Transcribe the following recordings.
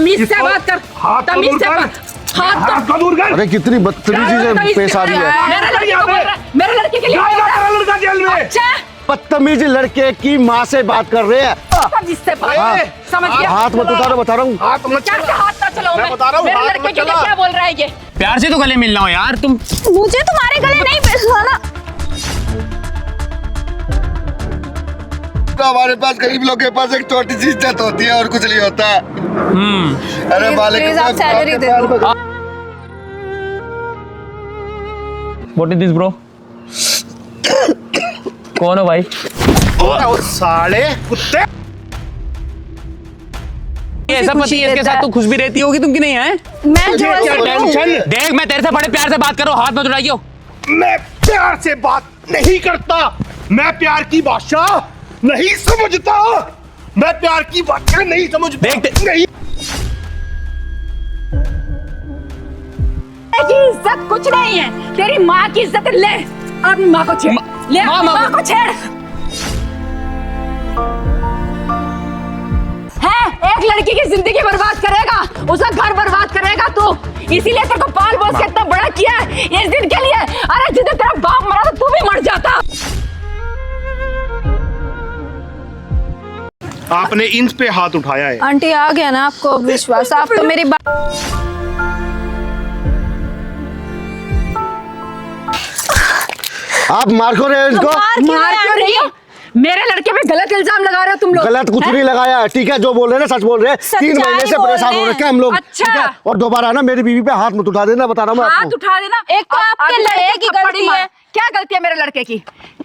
तमीज से बात कर, तमीज से बात। हाथ तो दूर कर। अरे कितनी बदतमीजी से पेश आ रही है। मेरे लड़के के लिए लड़का जेल में। अच्छा बदतमीज लड़के की माँ से बात कर रहे हैं। जिससे समझ गया। हाथ मत उतारो, बता रहा हूँ। हाथ मत कैसे हाथ ना चलाओ। मैं बता रहा हूँ मेरे लड़के के लिए क्या बोल रहा है ये। प्यार से तो गले मिल रहा हो यार तुम। मुझे तुम्हारे गले नहीं मिलना। तो हमारे पास गरीब लोग के पास एक छोटी सी इज्जत होती है और कुछ नहीं होता। अरे मालिक प्लीज आप सैलरी दे दो। What is this bro? कौन हो भाई? ओ साले कुत्ते। ऐसा पति है इसके साथ तू खुश भी रहती होगी तुम कि नहीं है? मैं जो टेंशन। देख मैं तेरे से बड़े प्यार से बात करो, हाथ मत उठाइयो। मैं प्यार से बात नहीं करता। मैं प्यार की भाषा नहीं समझता। मैं प्यार की भाषा नहीं समझता। देख नहीं। तेरी इज्जत कुछ नहीं है। तेरी माँ की इज्जत ले। अपनी माँ को छेड़। ले माँ को छेड़। है एक लड़की की जिंदगी बर्बाद करेगा, उसका घर बर्बाद करेगा तू। इसीलिए तेरे को पाल पोस के इतना बड़ा किया है इस दिन के लिए। अरे जिस दिन तेरा बाप मरा तो तू भी मर जाता। आपने इन पे हाथ उठाया है। आंटी आ गया ना आपको विश्वास। आप तो मेरी बात आप मार क्यों रहे हो इनको? मार क्यों रही हो? मेरे लड़के पे गलत इल्जाम लगा रहे हो तुम लोग। गलत कुछ नहीं लगाया, ठीक है? जो बोल रहे हैं ना सच बोल रहे हैं। 3 महीने से परेशान हो रखे हैं हम लोग। अच्छा। ठीक है? और दोबारा ना मेरी बीवी पे हाथ मत उठा देना, बता रहा हूँ मैं हाथ आपको। उठा देना। एक तो आपके लड़के की गलती है। क्या गलती है मेरे लड़के की?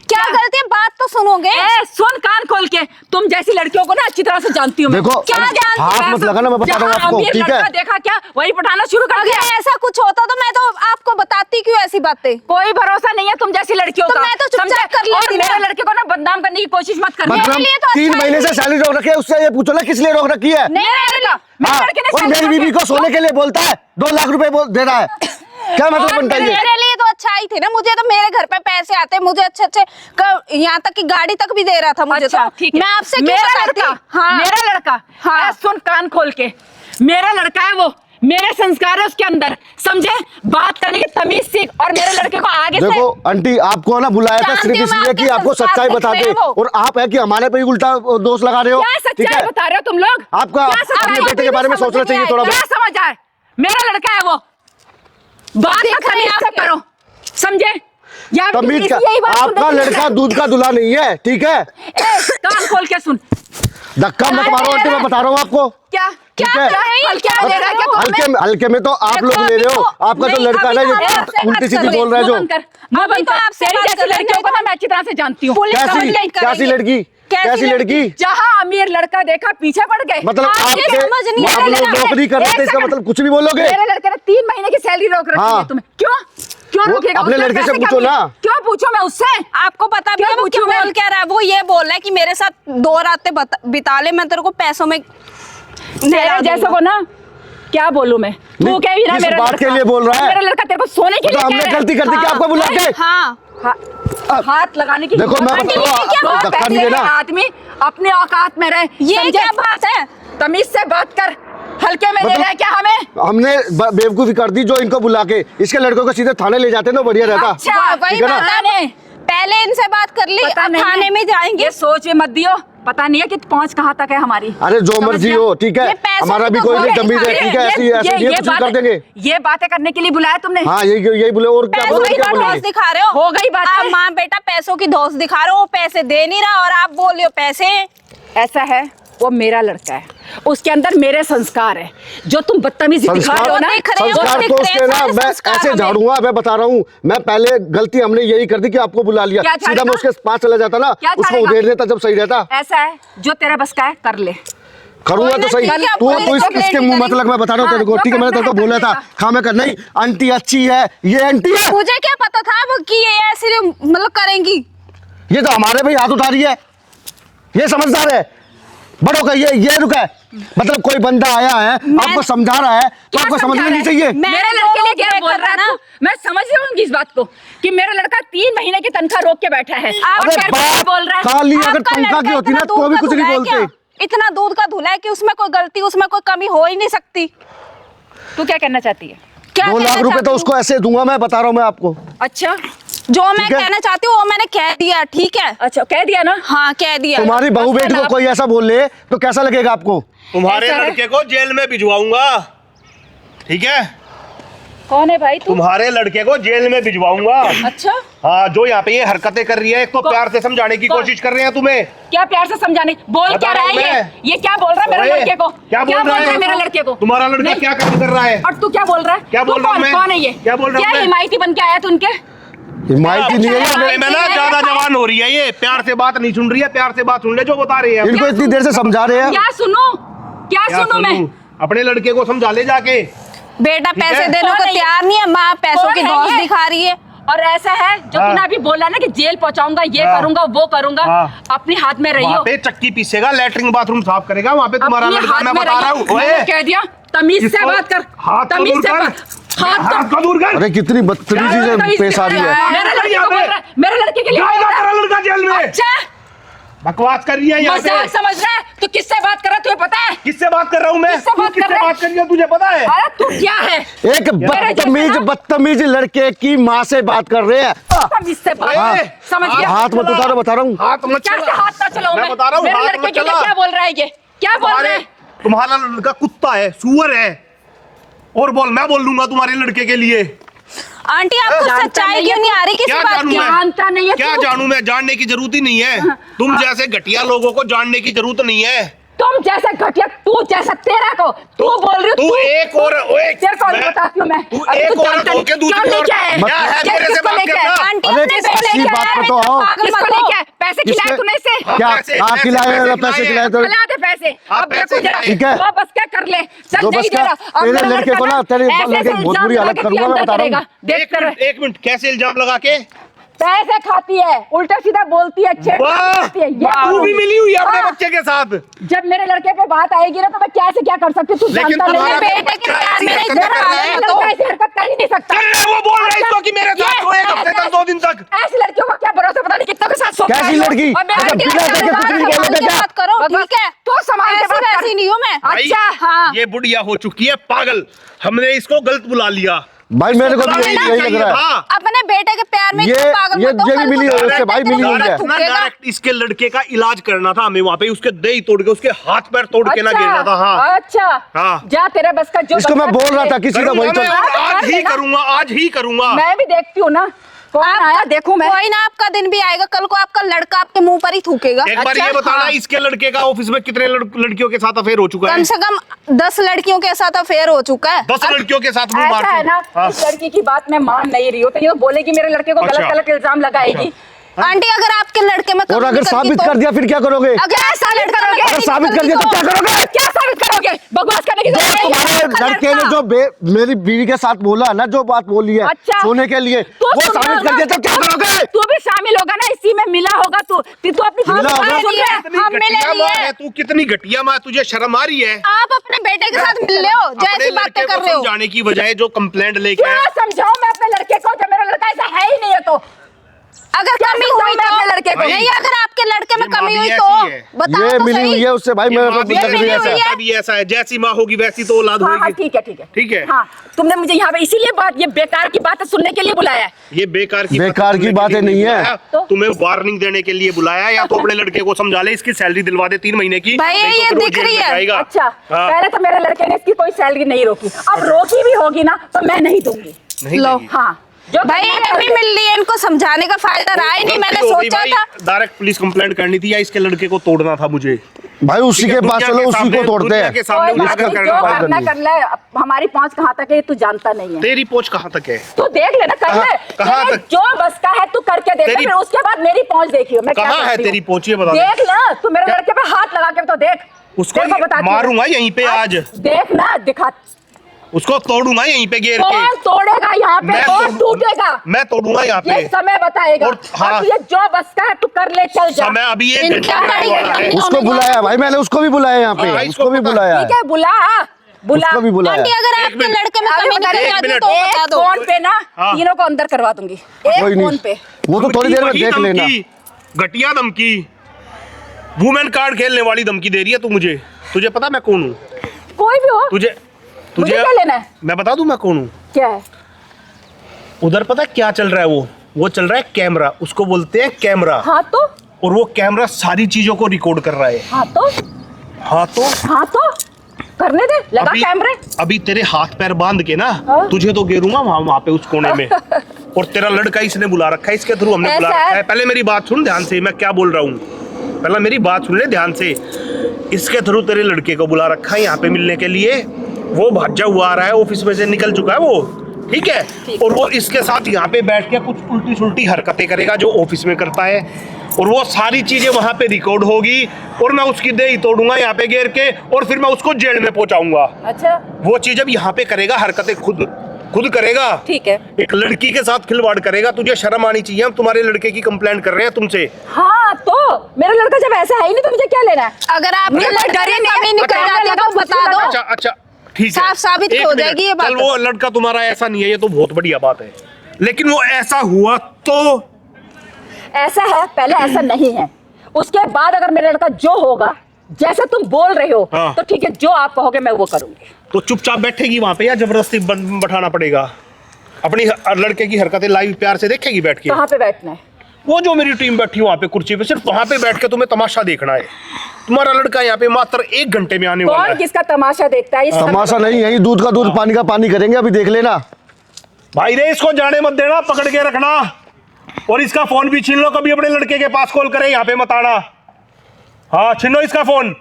क्या गलती है? बात तो सुनोगे। सुन कान खोल के। तुम जैसी लड़कियों को ना अच्छी तरह से जानती हूँ मैं। देखो, क्या जानती हाथ है? मत लगाना, मैं बता रहा हूँ जहाँ आपको, अमीर ठीक है? लड़का देखा क्या वही पठाना शुरू कर दिया। अगर ऐसा कुछ होता तो मैं तो आपको बताती क्यों ऐसी बातें। कोई भरोसा नहीं है तुम जैसी लड़कियों तो का। मैं तो चुपचाप कर लेती और ना। मेरे लड़के को ना बदनाम करने की कोशिश मत करना। मतलब लिए तो 3 अच्छा महीने से सैलरी रोक रखी है, उससे ये पूछो ना किस लिए रोक रखी है? मेरे लड़के ने और सैलरी मेरी बीवी रोकी। को सोने के लिए बोलता है, 2 लाख रुपए दे रहा है। क्या मतलब बनता है ये? मेरे लिए तो अच्छा ही थे ना। मुझे तो मेरे घर पे पैसे आते, मुझे अच्छे यहाँ तक कि गाड़ी तक भी दे रहा था मुझे। अच्छा, तो ठीक है। मैं आपसे क्यों मेरा बताती? लड़का। हाँ मेरा लड़का। हाँ। सुन कान खोल के। मेरा लड़का है वो। मेरे संस्कार है उसके अंदर, समझे? बात करने की तमीज सीख। और मेरे लड़के को आगे से देखो आंटी, आपको ना बुलाया था सिर्फ इसलिए कि आपको सच्चाई बता दे, और आप है कि हमारे पे ही उल्टा दोष लगा रहे हो। क्या ठीक सच्चाई है? बता रहे हो तुम लोग? आपका क्या सच्चाई? अपने बेटे के बारे में सोचना चाहिए थोड़ा क्या बहुत। समझ आए? मेरा लड़का है वो। बात का तमीज से करो, समझे? या तमीज का यही बात आपका लड़का दूध का दूल्हा नहीं है, ठीक है? कान खोल के सुन। धक्का मत मारो आंटी, मैं बता रहा हूँ आपको। क्या ठीक क्या है? क्या दे रहा है? क्या हल्के में तो आप लोग ले रहे हो। आपका जो लड़का है ना ये उल्टी सीधी बोल रहा है जो। अभी तो आपसे जैसी लड़कियों को ना मैं अच्छी तरह से जानती हूँ। कैसी लड़की? कैसी लड़की? जहाँ अमीर लड़का देखा पीछे पड़ गए। मतलब आप लोग नौकरी कर रहे थे, इसका मतलब कुछ भी बोलोगे? मेरे लड़के ने 3 महीने की सैलरी रोक रखी है तुम्हें। क्यों क्यों रोकेगा? अपने लड़के से पूछो ना। क्यों पूछो मैं उससे? आपको पता भी है वो क्यों बोल क्या रहा है? वो ये बोल रहा है कि मेरे साथ 2 रातें बिता ले, मैं तेरे को पैसों में तेरे जैसे को ना क्या बोलूं मैं? तू कह भी ना मेरे बात के लिए बोल रहा है। मेरा लड़का तेरे को सोने के लिए हमने गलती कर दी कि आपको बुला के? हाँ हाथ लगाने की। देखो मैं धक्का नहीं देना। आदमी अपने औकात में रहे। ये क्या बात है? तमीज से बात कर। हल्के में ले रहा है क्या हमें? हमने बेवकूफी कर दी जो इनको बुला के इसके लड़कों को सीधे थाने ले जाते ना, बढ़िया रहता। अच्छा वही बात है। पहले इनसे बात कर ली, अब थाने में जाएंगे। ये सोच मत दियो, पता नहीं है कि पहुंच कहाँ तक है हमारी। अरे जो मर्जी हो, ठीक है? हमारा भी कोई जमीन है, ठीक है? ऐसी कुछ कर देंगे। ये बातें करने के लिए बुलाया तुमने? हाँ यही बोले। और क्या धौस दिखा रहे हो? हो गई बात। आप माँ बेटा पैसों की धौस दिखा रहे हो, वो पैसे दे नहीं रहा और आप बोल रहे हो पैसे। ऐसा है, वो मेरा लड़का है, उसके अंदर मेरे संस्कार है। जो तुम बदतमीजी दिखा रहे हो ना, संस्कार तो उसके ना मैं ऐसे झाड़ूंगा। मैं बता रहा हूँ, मैं पहले गलती हमने यही कर दी कि आपको बुला लिया। सीधा मैं उसके पास चला जाता ना, उसको उधेड़ देता जब सही रहता। ऐसा है, जो तेरा बस का है कर ले। करूंगा तो सही। तू इसके मुंह मत लग, मैं बता रहा हूँ तेरे को, ठीक है? मैंने तेरे को बोला था खामे कर। नहीं आंटी अच्छी है, ये आंटी है। मुझे क्या पता था वो कि ये ऐसे मतलब करेंगी। ये तो हमारे पे हाथ उठा रही है। ये समझदार है, बड़ों का ये रुका है। मतलब कोई बंदा आया है, आपको समझा रहा है, तो आपको समझना नहीं चाहिए। मेरे लड़के लिए क्या बोल रहा है ना? मैं समझ रही हूँ इस बात को कि मेरा लड़का 3 महीने की तनख्वाह रोक के बैठा है। अरे बात काली अगर तनख्वाह की होती ना तो भी कुछ नहीं बोलते। इतना दूध का धुला है कि उसमें कोई गलती, उसमें कोई कमी हो ही नहीं सकती। तू क्या कहना चाहती है? क्या 2 लाख कहना रुपए चाहती तो हूँ? उसको ऐसे दूंगा, मैं बता रहा हूँ मैं आपको। अच्छा जो मैं ठीक है? कहना चाहती हूँ वो मैंने कह दिया, ठीक है? अच्छा कह दिया ना। हाँ कह दिया। तुम्हारी बहू बस बेटी को आप- कोई ऐसा बोल ले तो कैसा लगेगा आपको? तुम्हारे ऐसा है? लड़के को जेल में भिजवाऊंगा, ठीक है? कौन है भाई तू? तुम्हारे लड़के को जेल में भिजवाऊंगा। अच्छा हाँ, जो यहाँ पे ये हरकतें कर रही है, एक तो प्यार से समझाने की कौन? कोशिश कर रहे हैं तुम्हें। क्या प्यार से समझाने? बोल बता क्या रहा रहा है हूं ये? मैं। ये क्या बोल रहा है मेरे ओए, लड़के को? क्या बोल रहा है? मेरे लड़के को? तुम्हारा लड़का नहीं। क्या काम कर रहा है? और तू क्या बोल रहा है? क्या तू बोल रहा हूं कौन- मैं? कौन है ये? क्या बोल रहा हूं क्या मैं? हिमायती बन के आया तू उनके? हिमायती नहीं है ये। अच्छा, मैं ना ज्यादा जवान हो रही है, ये प्यार से बात नहीं सुन रही है, प्यार से बात सुन ले जो बता रही है। इनको इतनी देर से समझा रहे हैं। क्या सुनूं? क्या क्या सुनूं मैं? सुनूं? अपने लड़के को समझा ले जाके। बेटा ठीक पैसे है? देने कौन को है ये? तैयार नहीं है, माँ पैसों कौन की है धौंस ये? दिखा रही है। और ऐसा है जो हाँ। तूने अभी बोला ना कि जेल पहुंचाऊंगा, ये हाँ। करूंगा, वो करूंगा, हाँ। अपने हाथ में रहियो। वहाँ पे चक्की पीसेगा, लेटरिन बाथरूम साफ करेगा, वहाँ पे तुम्हारा अपने लड़का, हाथ मैं में बता रहा रहियो। हूँ। मैंने कह दिया तमीज से इसको बात कर, हाथ को तमीज दूर से कर। बात। हाथ हाथ को दूर कर। अरे कितनी बदतमीजी से तमीज पेश आ रही है। मेरे लड़के को बोल रहा है, मेरे लड़के के लिए बोल जाएगा रहा तेरा है। लड़का जेल में। अच्छा बकवास कर रही है यहाँ पे। मजाक समझ रहा है? तू किससे बात कर रहा है तुझे पता है? किससे बात कर रहा हूँ मैं? किससे तू बात कर किससे रहा है? बात कर रही है तुझे पता है? अरे तू क्या है? एक बदतमीज जैसा ना- बदतमीज लड़के की माँ से बात कर रहे हैं। तमीज से बात हाँ। समझ गया? हाथ मत उतारो, बता रहा हूँ। हाथ मत क्या चला। से हाथ ना चलाऊं मैं बता रहा हूँ, मेरे हाथ लड़के मत के लिए चला। क्या बोल रहा है ये? क्या बोल रहा है? तुम्हारा लड़का कुत्ता है, सुअर है। और बोल, मैं बोल लूंगा तुम्हारे लड़के के लिए। आंटी आपको जानता सच्चाई नहीं क्यों है नहीं आ रही किसी क्या बात जानूं की? मैं? जानता नहीं है क्या तू? जानूं मैं? जानने की जरूरत ही नहीं है। तुम जैसे घटिया लोगों को जानने की जरूरत नहीं है। तुम जैसा घटिया, तू जैसा तेरा को तू बोल रही हो। तू एक और एक तेरे को बताती हूँ मैं। तू अरे एक तू और जानता होके नहीं। दूसरी क्यों ओर- लेके आया? क्या है क्या तेरे से किसको बात लेके करना? आया? आंटी अरे अपने किसको बेटे अच्छी लेके बात आया? पे तो आओ। पागल किसको मत लेके हो। आया? पैसे खिलाए किसके- तूने इसे? क्या पैसे- आप खिलाए पैसे हैं, पैसे खिलाए तो खिला दे पैसे। हाँ, अब देखो पैसे जरा, ठीक है। वो बस क्या कर ले। चल जो नहीं बस दे क्या, रहा। अब तेरे मेरा लड़के लड़का को ना, ना तेरे ऐसे लड़के की ऐसे बहुत बुरी इल्जाम हालत लगा के करूंगा, मैं अंदर बता रहा हूँ। करेगा। देख कर एक मिनट, कैसे इल्जाम लगा के? पैसे खाती है, उल्टा सीधा बोलती है, छेड़ खाती है। ये तू भी मिली हुई है अपने हाँ। बच्चे के साथ। जब मेरे लड़के पे बात आएगी ना तो मैं क्या से क्या कर सकती हूँ, तू लेकिन जानता नहीं तुम्हारा है। बेटे के प्यार में ऐसी इतना हरकतें कर रहा है। मेरा लड़का ऐसी हरकत कर ही नहीं सकता। कर रहे हैं, वो बोल रहे हैं इसको कि मेरे साथ ये सो एक हफ्ते तक, 2 दिन तक। ऐसी लड़कियों का क्या भरोसा, पता नहीं कितनों के साथ सोता कैसी है लोग। लड़की? और मैं अच्छा, लड़की बिना के देखे साथ कुछ नहीं बात बोले करके क्या? बात करो, ठीक है? तू संभाल के ऐसी बात कर। वैसी नहीं हूँ मैं। भाई, अच्छा हाँ। ये बुढ़िया हो चुकी है पागल। हमने इसको गलत बुला लिया। भाई मेरे को भी यही लग रहा है। हाँ। अपने बेटे के प्यार में ये- इतना पागल ये मत हो, भी कल मिली को है तेरे उससे, भाई तेरे मिली हुई को है। ना थूकेगा। डायरेक्ट इसके लड़के का इलाज करना था हमें वहाँ पे, उसके दही तोड़ के, उसके हाथ पैर तोड़ के ना गिरना था। हाँ, अच्छा हाँ। जा तेरे बस का जो इसको मैं बनता बोल रहा है। था किसी का करूंगा वही तो। मैं, और आज ही करूंगा, आज ही करूंगा। मैं भी देखती हूँ ना कौन आया, देखूं मैं। कोई ना, आपका दिन भी आएगा, कल को आपका लड़का आपके मुंह पर ही थूकेगा। एक बार अच्छा, ये बताना, हाँ। इसके लड़के का ऑफिस में कितने लड़कियों के साथ अफेयर हो चुका कम है? से कम 10 लड़कियों के साथ अफेयर हो चुका है। 10 लड़कियों के साथ मुंह ऐसा है ना, मारती। इस लड़की की बात मैं मान नहीं रही हूँ, तो ये तो बोलेगी मेरे लड़के को अच्छा। गलत गलत इल्जाम लगाएगी। आंटी अगर आपके लड़के में और कमी अगर निकलती साबित तो- कर दिया फिर क्या करोगे? अगर ऐसा लड़का में अगर कमी साबित कर दिया तो निकलती क्या करोगे? क्या साबित करोगे? बकवास करने की जो जरूरत नहीं है। तुम्हारे आपका लड़के ने लड़का। जो मेरी बीवी के साथ बोला ना, जो बात बोली है अच्छा। सोने के लिए, तू वो सुन साबित रहा कर दिया तो क्या होगा? करोगे? तू भी शामिल होगा ना, इसी में मिला होगा तू अपनी मिला बात होगा? सुन रहा है? कितनी हम मिले घटिया नहीं माँ है। है तू, कितनी घटिया माँ, तुझे शर्म आ रही है? आप अपने बेटे के साथ मिल रहे हो, अपने जैसी लड़के बातें को कर रहे हो। समझाने की बजाय जो कंप्लेंट लेके क्यों आया। समझाऊं मैं अपने लड़के को जब मेरा लड़का ऐसा है ही नहीं है? तो अगर क्या कमी समझाऊं हुई मैं अपने लड़के तो को? नहीं, अगर आपके लड़के में ये माँ कमी भी हुई ऐसी तो है। बताओ ये तो मिली सही। हुई है उससे, भाई ये मेरे माँ को भी लग रही है मिली ऐसा। हुई है। भी ऐसा है, जैसी माँ होगी वैसी तो औलाद हाँ हाँ होगी। ठीक है ठीक है ठीक है। हाँ, तुमने मुझे यहाँ पे इसीलिए बात, ये बेकार की बातें सुनने के लिए बुलाया है। ये बेकार की बेकार की सुनने के बातें लिए नहीं है। बुलाया, तो? तुम्हें वार्निंग देने के लिए बुलाया, या तो अपने लड़के को समझा ले, इसकी सैलरी दिलवा दे 3 महीने की। भाई, नहीं तो ये फिर वो दिख जेल रही में है। जाएगा। अच्छा हाँ। पहले तो मेरे लड़के ने इसकी कोई सैलरी नहीं रोकी, अब रोकी भी होगी ना तो मैं नहीं दूंगी। नहीं लो। देगी। हाँ जो भाई ये भी मिल रही है, इनको समझाने का फायदा रहा ही नहीं। मैंने सोचा था डायरेक्ट पुलिस कंप्लेंट करनी थी, या इसके लड़के को तोड़ना था मुझे। भाई उसी ठीक के है, पास दुनिया चलो, के उसी सामने- को तोड़ते दुनिया हैं। के सामने कोई बात उजागर नहीं, करना जो था। करना कर ले, हमारी पहुंच कहाँ तक है ये तू जानता नहीं है। तेरी पहुंच कहाँ तक है? तू देख लेना, कर ले कहाँ तेरे तक? जो बस का है तू करके देख ले, तेरी- फिर उसके बाद मेरी पहुंच देखियो मैं क्या कहाँ है करती हूँ। तेरी पहुंच, ये बता दे। देख ना, तू मेरे लड़के पे हाथ लगा के तो देख, उसको तेरे को बताती हूँ। मारूंगा यहीं पे आज। देख ना, दिखा उसको तोड़ूंगा यहीं पे घेर कौन के। तोड़ेगा यहाँ पे, कौन टूटेगा मैं तोड़ूंगा यहाँ ये पे। समय बताएगा। और हाँ। और तुझे जो बस का है तू कर ले, चल जा। समय अभी एक इनका घंटा बड़ी हुआ है। घटना। उसको बुलाया भाई, मैंने उसको भी बुलाया यहाँ हाँ, पे, इसको उसको भी पता- बुलाया ठीक है, है, बुला बुला। उसको भी बुलाया आंटी है। अगर एक आपके मिनट। लड़के में अभी कमी बता निकल दे, जाती मिनट। तो बता एक दो। फोन पे ना हाँ। तीनों को अंदर करवा दूंगी, एक कोई फोन नहीं, पे। वो तो थोड़ी देर में वही देख लेना। धमकी, घटिया धमकी। वुमेन कार्ड खेलने वाली धमकी दे रही है तू मुझे। तुझे पता मैं कौन हूँ? कोई भी हो, तुझे मुझे क्या लेना है? मैं बता दूं मैं कौन हूँ? क्या है? उधर पता है क्या चल रहा है? वो चल रहा है कैमरा, उसको बोलते हैं कैमरा। हाँ तो? और वो कैमरा सारी चीजों को रिकॉर्ड कर रहा है। हाँ तो? हाँ तो? हाँ तो करने दे, लगा कैमरे। अभी तेरे हाथ पैर बांध के ना हाँ? तुझे तो गिरूंगा वहां पे उस कोने में। और तेरा लड़का इसने बुला रखा है, इसके थ्रू हमने बुला रखा है। पहले मेरी बात सुन ध्यान से, मैं क्या बोल रहा हूँ, पहले मेरी बात सुन ले ध्यान से। इसके थ्रू तेरे लड़के को बुला रखा है यहाँ पे मिलने के लिए। वो भाजा हुआ आ रहा है, ऑफिस में से निकल चुका है वो, ठीक है। और वो इसके साथ यहाँ पे बैठ के कुछ उल्टी सुल्टी हरकतें करेगा जो ऑफिस में करता है, और वो सारी चीजें वहां पे रिकॉर्ड होगी, और मैं उसकी देही तोड़ूंगा यहाँ पे घेर के, और फिर मैं उसको जेल में पहुंचाऊंगा। अच्छा, वो चीज अब यहाँ पे करेगा, हरकतें खुद करेगा। ठीक है। एक लड़की के साथ खिलवाड़ करेगा, तुझे शर्म आनी चाहिए। हम तुम्हारे लड़के की कंप्लेंट कर रहे हैं तुमसे। हाँ तो मेरा लड़का जब ऐसा है ही नहीं तो मुझे क्या लेना है? अगर आप मेरे डर डरे कमी निकल जाती है तो बता दो। अच्छा अच्छा ठीक है, साफ साबित एक हो मिनट। जाएगी ये बात। चल वो लड़का तुम्हारा ऐसा नहीं है, ये तो बहुत बढ़िया बात है, लेकिन वो ऐसा हुआ तो? ऐसा है, पहले ऐसा नहीं है। उसके बाद अगर मेरा लड़का जो होगा जैसे तुम बोल रहे हो, हाँ। तो ठीक है, जो आप कहोगे मैं वो करूंगी। तो चुपचाप बैठेगी वहां पे या जबरदस्ती बैठाना पड़ेगा? अपनी लड़के की हरकतें लाइव प्यार से देखेगी बैठ के? कहाँ पे बैठना है? वो जो मेरी टीम बैठी वहां पे कुर्सी पे, सिर्फ वहां पे बैठ के तुम्हें तमाशा देखना है। तुम्हारा लड़का यहाँ पे मात्र 1 घंटे में आने वाला कौन है। किसका तमाशा देखता है? तमाशा नहीं है, दूध का दूध पानी का पानी करेंगे, अभी देख लेना। भाई रे, इसको जाने मत देना, पकड़ के रखना, और इसका फोन भी छीन लो। कभी अपने लड़के के पास कॉल करे, यहाँ पे मत आना। हाँ, छीनो इसका फोन।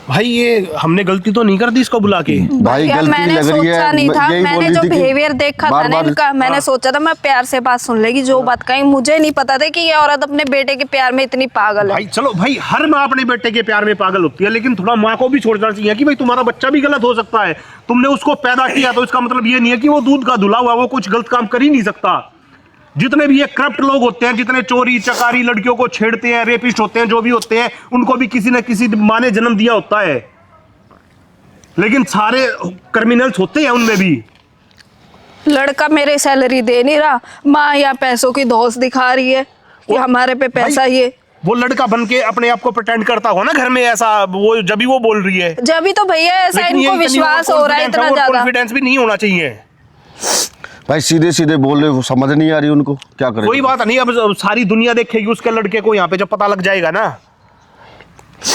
भाई ये हमने गलती तो नहीं कर दी इसको बुला के? भाई यार, गलती मैंने लग रही सोचा है, नहीं था, यही बोल मैंने रही जो थी कि बिहेवियर देखा था बार ना बार- इनका, मैंने सोचा था मैं प्यार से बात सुन लेगी, जो बात कहीं मुझे नहीं पता था कि ये औरत अपने बेटे के प्यार में इतनी पागल है। भाई चलो भाई, हर माँ अपने बेटे के प्यार में पागल होती है, लेकिन थोड़ा माँ को भी सोचना चाहिए कि भाई तुम्हारा बच्चा भी गलत हो सकता है। तुमने उसको पैदा किया तो इसका मतलब ये नहीं है कि वो दूध का धुला हुआ, वो कुछ गलत काम कर ही नहीं सकता। जितने भी ये करप्ट लोग होते हैं, जितने चोरी चकारी लड़कियों को छेड़ते हैं, रेपिस्ट होते हैं, जो भी होते हैं, उनको भी किसी न किसी माँ ने जन्म दिया होता है। लेकिन सारे क्रिमिनल्स होते हैं उनमें भी। लड़का मेरे सैलरी दे नहीं रहा, माँ यहाँ पैसों की धौस दिखा रही है कि हमारे पे पैसा भाई, ये। वो लड़का बन के अपने आप को प्रिटेंड करता हो ना घर में ऐसा, वो जब भी वो बोल रही है। जब भी तो भैया ऐसा लेकिन इनको ये इतनी विश्वास हो रहा है इतना ज्यादा। कॉन्फिडेंस भी नहीं होना चाहिए। भाई सीधे सीधे बोल रहे हो, समझ नहीं आ रही उनको, क्या करें? कोई बात नहीं, अब सारी दुनिया देखेगी उसके लड़के को यहाँ पे, जब पता लग जाएगा ना।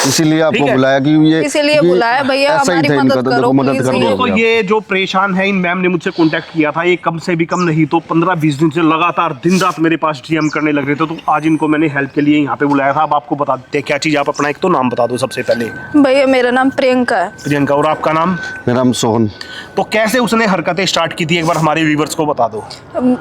इसीलिए आपको ठीक है। बुलाया कि ये इसीलिए ये बुलाया भैया, ऐसा ही हमारी था इनका, मदद तो करो देखो मदद प्लीज। कर ये दो तो ये जो परेशान है, इन मैम ने मुझसे कांटेक्ट किया था, ये कम से भी कम नहीं तो 15-20 दिन से लगातार दिन रात मेरे पास डीएम करने लग रहे थे। तो आज इनको मैंने हेल्प के लिए यहाँ पे बुलाया था। अब आपको बता देते हैं क्या चीज। आप अपना एक तो नाम बता दो सबसे पहले। भैया मेरा नाम प्रियंका है। प्रियंका, और आपका नाम? मेरा नाम सोहन। तो कैसे उसने हरकतें स्टार्ट की थी, एक बार हमारे व्यूवर्स को बता दो।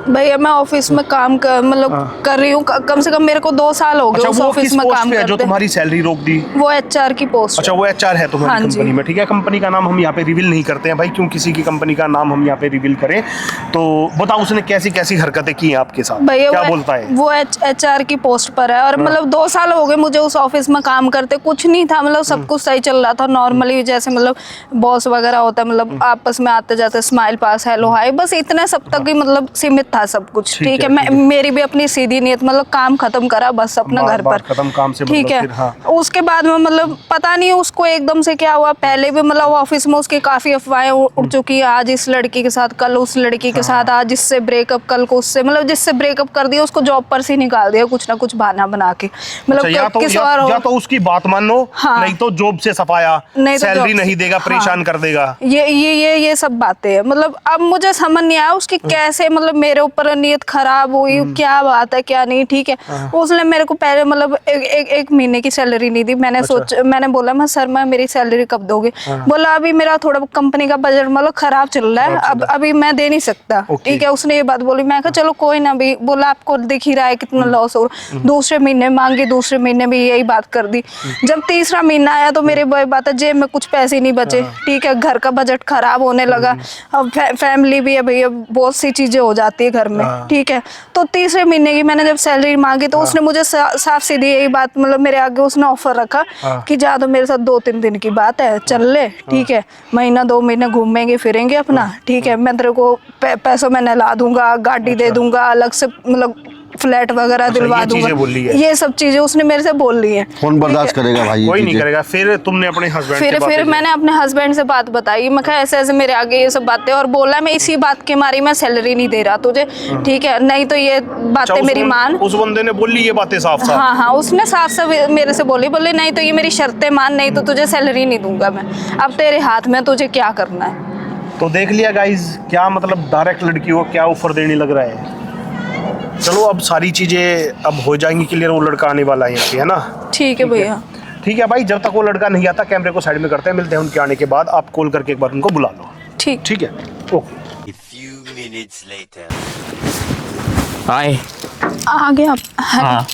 भैया मैं ऑफिस में काम मतलब कर रही हूँ, कम से कम मेरे को 2 साल हो गए अच्छा, उस वो ऑफिस किस में पोस्ट काम पे है जो करते। तुम्हारी सैलरी रोक दी? वो एचआर की पोस्ट। अच्छा, वो एचआर है तुम्हारी हाँ जी। कंपनी में, ठीक है। कंपनी का नाम हम यहाँ पे रिवील नहीं करते हैं भाई, क्यों किसी की कंपनी का नाम हम यहाँ पे रिवील करें। तो बताओ उसने कैसी कैसी हरकतें की हैं आपके साथ, भैया क्या बोलता है? वो एचआर की पोस्ट पर है, और मतलब 2 साल हो गए मुझे उस ऑफिस में काम करते। कुछ नहीं था, मतलब सब कुछ सही चल रहा था नॉर्मली, जैसे मतलब बॉस वगैरह होता है, मतलब आपस में आते जाते स्माइल पास हेलो हाय, बस इतने सब तक ही मतलब सीमित था सब कुछ। ठीक है, मैं मेरी भी अपनी सीधी नीयत, मतलब काम खत्म करा बस अपना घर पर, खत्म काम से, ठीक है। फिर हाँ। उसके बाद में मतलब पता नहीं उसको एकदम से क्या हुआ, पहले भी मतलब ऑफिस में उसकी काफी अफवाहें उड़ चुकी है, आज इस लड़की के साथ, कल उस लड़की के साथ, आज इससे ब्रेकअप, कल को उससे, मतलब जिससे ब्रेकअप कर दिया उसको जॉब पर से निकाल दिया कुछ ना कुछ बहाना बना के, मतलब किसी और या तो उसकी बात मानो, हाँ। नहीं तो जॉब से सफाया, नहीं तो सैलरी job नहीं से- देगा, परेशान हाँ। कर देगा। ये सब बातें हैं। मतलब अब मुझे समझ नहीं आया उसकी कैसे, मतलब मेरे ऊपर नीयत खराब हुई, क्या बात है क्या नहीं, ठीक है। उसने मेरे को पहले मतलब एक महीने की सैलरी नहीं दी। मैंने बोला मैं सर मैं मेरी सैलरी कब दोगे? बोला अभी मेरा थोड़ा कंपनी का बजट मतलब खराब चल रहा है, अब अभी मैं दे नहीं सकता, ठीक है। उसने ये बात बोली, मैं कहा चलो कोई ना, भी बोला आपको दिख ही रहा है कितना लॉस हो रहा। दूसरे महीने मांगी, दूसरे महीने भी यही बात कर दी। जब तीसरा महीना आया तो मेरे बात है जेब में कुछ पैसे नहीं बचे, ठीक है। घर का बजट खराब होने लगा, अब फैमिली भी है भैया, बहुत सी चीजें हो जाती है घर में, ठीक है। तो तीसरे महीने की मैंने जब सैलरी मांगी तो उसने मुझे साफ सीधी यही बात, मतलब मेरे आगे उसने ऑफर रखा कि जा तो मेरे साथ 2-3 दिन की बात है, चल ले, ठीक है। महीना 2 महीने घूमेंगे फिरेंगे अपना, ठीक है। मैं तेरे को पैसों में नहला दूंगा, गाड़ी दे दूंगा, अलग से मतलब फ्लैट वगैरह दिलवा ये चीजें बोली दूंगा, है। ये सब चीजें उसने मेरे से बोल ली है। कौन बर्दाश्त करेगा भाई ये कोई नहीं चीजें? करेगा। फिर तुमने अपने हस्बैंड फिर मैंने अपने हस्बैंड से बात बताई, मैं कहा ऐसे ऐसे मेरे आगे ये सब बातें, और बोला मैं इसी बात के मारी मैं सैलरी नहीं दे रहा तुझे, ठीक है, नहीं तो ये बातें मेरी मान। उस बंदे ने बोली ये बातें साफ साफ। हाँ हाँ, उसने साफ साफ मेरे से बोली नहीं तो ये मेरी शर्तें मान, नहीं तो तुझे सैलरी नहीं दूंगा मैं, अब तेरे हाथ में, तुझे क्या करना है। तो देख लिया गाइज, क्या मतलब डायरेक्ट लड़की को क्या ऑफर देने लग रहा है। चलो अब सारी चीजें अब हो जाएंगी क्लियर, वो लड़का आने वाला है यहाँ पे, है ना। ठीक है भैया। ठीक है भाई, जब तक वो लड़का नहीं आता कैमरे को साइड में करते हैं, मिलते हैं उनके आने के बाद। आप कॉल करके एक बार उनको बुला लो। ठीक ठीक है, okay. A few minutes later. हाय। आ गया आप। हाँ,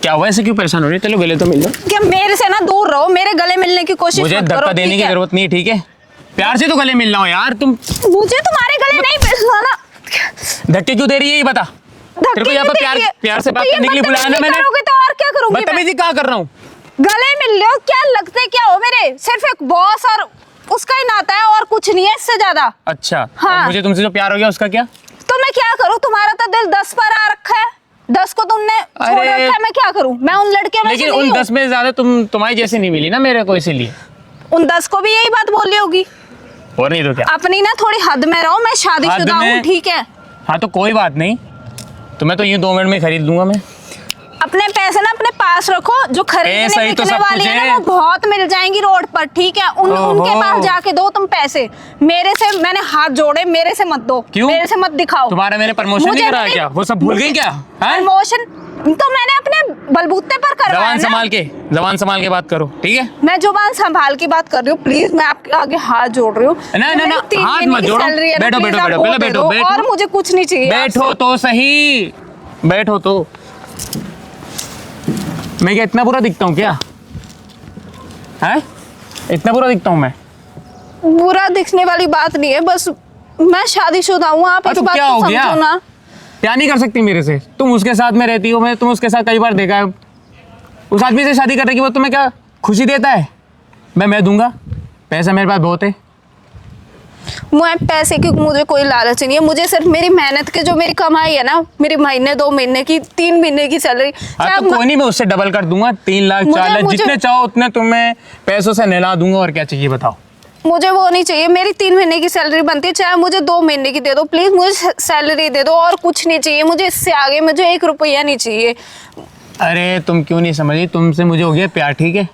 क्या हुआ, ऐसे क्यों परेशान हो रही है? चलो गले तो मिल लो। क्या मेरे से ना दूर रहो, मेरे गले मिलने की कोशिश मुझे मत करो, धक्का देने ठीक की है? जरूरत नहीं है, ठीक है, प्यार से तो गले मिल रहा हूँ यार। तुम मुझे तुम्हारे गले नहीं मिलना ना। धक्के क्यों दे रही है ये बता। तेरे को यहाँ पर प्यार से बात करने के लिए बुलाया ना मैंने। करोगे तो और क्या करूंगी मैं? बदतमीजी क्या कर रहा हूँ? गले मिल रहे हो, क्या लगते क्या हो मेरे? सिर्फ एक बॉस और उसका ही नाता है, और कुछ नहीं है इससे ज्यादा। अच्छा, हाँ। और मुझे तुमसे जो प्यार हो गया उसका क्या? तो मैं क्या करूं? तुम्हारा तो दिल 10 पर आ रखा है, 10 को तुमने छोड़ अरे, रखा है, मैं क्या करूं? मैं उन लड़कियों में से लेकिन नहीं उन हूं। 10 में ज्यादा तुम्हारी जैसी नहीं मिली ना मेरे को, इसीलिए। उन 10 को भी यही बात बोली होगी। और नहीं तो क्या। अपनी ना थोड़ी हद में रहो, मैं शादीशुदा हूँ, ठीक है। हाँ तो कोई बात नहीं, तुम्हें तो यूं 2 मिनट में खरीद लूंगा मैं। अपने पैसे ना अपने पास रखो, जो खरीदने ऐसा ही तो बिकने सब वाली कुछ है ना, है। वो बहुत मिल जाएंगी रोड पर, ठीक है। उनके ओहो। पास जाके दो तुम पैसे, मेरे से मैंने हाथ जोड़े, मेरे से मत दो। क्यों? मेरे से मत दिखाओ। तुम्हारा मैंने प्रमोशन नहीं करा क्या? वो सब भूल गई क्या? हैं? प्रमोशन तो मैंने अपने बलबूते पर करवाया जवान ना। जवान संभाल के बात करो, ठीक है। मैं जुबान संभाल की बात कर रही हूँ, प्लीज, मैं आपके आगे हाथ जोड़ रही हूँ। ना, मेरी 3 हाथ महीने मत की जोड़ो। सैलरी है ना, बैठो, please बैठो, आप बैठो, वो पहले दे बैठो, दो, बैठो। और मुझे कुछ नहीं चाहिए बैठो आपसे। तो सही, बैठो तो। मैं क्या इतना बुरा दिखता हूँ क्या? हैं? इतना बुरा दिखता हूँ मैं? बुरा दिखने वाली बात नहीं है, बस मैं शादीशुदा हूँ, आप इस तो बात क्या को हो गया? समझो ना। प्यार नहीं कर सकती मेरे से? तुम उसके साथ में रहती हो, मैं तुम उसके साथ कई बार देखा है। उस आदमी से शादी करने की वो तुम्हें क्या खुशी देता है? मैं दूंगा, पैसा मेरे पास बहुत है। मैं पैसे की मुझे कोई लालच नहीं है, मुझे सिर्फ मेरी मेहनत के जो मेरी कमाई है ना, मेरी महीने 2 महीने की 3 महीने की सैलरी। हाँ तो कोई नहीं, मैं उससे डबल कर दूंगा, 3 लाख 4 लाख जितने चाहो उतने तुम्हें पैसों से नहला दूंगा। और क्या चाहिए बताओ? मुझे वो नहीं चाहिए, मेरी 3 महीने की सैलरी बनती है, चाहे मुझे 2 महीने की दे दो, प्लीज मुझे सैलरी दे दो, और कुछ नहीं चाहिए मुझे, इससे आगे मुझे 1 रुपया नहीं चाहिए। अरे तुम क्यों नहीं समझी? तुमसे मुझे हो गया प्यार, ठीक है।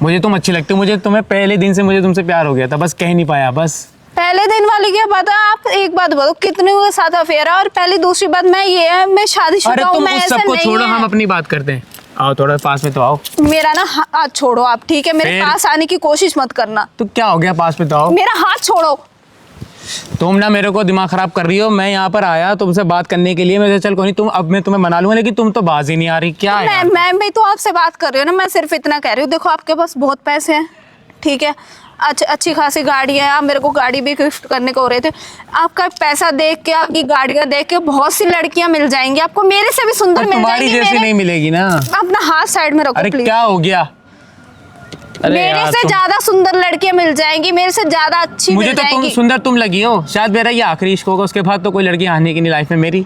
मुझे तुम अच्छी लगती हो, मुझे तुम्हें पहले दिन से मुझे तुमसे प्यार हो गया था, बस कह नहीं पाया बस। पहले दिन वाली क्या बात है? आप एक बात बताओ, कितने के साथ अफेयर है? और पहली दूसरी बात मैं ये है, मैं अरे शादीशुदा हूँ, तुम मैं उस ऐसा सबको नहीं छोड़ो, है। हम अपनी बात करते हैं। आओ थोड़ा पास में तो आओ। मेरा ना हाथ छोड़ो आप, ठीक है? मेरे फिर? पास आने की कोशिश मत करना। तो क्या हो गया, पास में तो आओ। मेरा हाथ छोड़ो। तुम ना मेरे को दिमाग खराब कर रही हो। मैं यहाँ पर आया तुमसे बात करने के लिए, मैं चल कोई नहीं, तुम अब मैं तुम्हें मना लूंगा, लेकिन तुम तो बाज ही नहीं आ रही। क्या है यार? मैं भी तो आपसे बात कर रही हूँ ना, मैं सिर्फ इतना कह रही हूँ, देखो आपके पास बहुत पैसे हैं, ठीक है, अच्छी खासी गाड़ी है, आप मेरे को गाड़ी भी गिफ्ट करने को हो रहे थे। आपका पैसा देख के, आपकी गाड़ियाँ देख के बहुत सी लड़कियां मिल जाएंगी आपको, मेरे से भी सुंदर मिल तुम्हारी जाएंगी। जैसी नहीं मिलेगी ना। अपना हाथ साइड में रखो अरे प्लीज। क्या हो गया? अरे मेरे यार, से ज्यादा सुंदर लड़कियां मिल जाएंगी, मेरे से ज्यादा अच्छी मुझे मिल तो तुम जाएंगी। सुंदर तुम लगी हो, शायद मेरा ये आखिरी इश्क होगा, उसके बाद तो कोई लड़की आने की नहीं लाइफ में मेरी।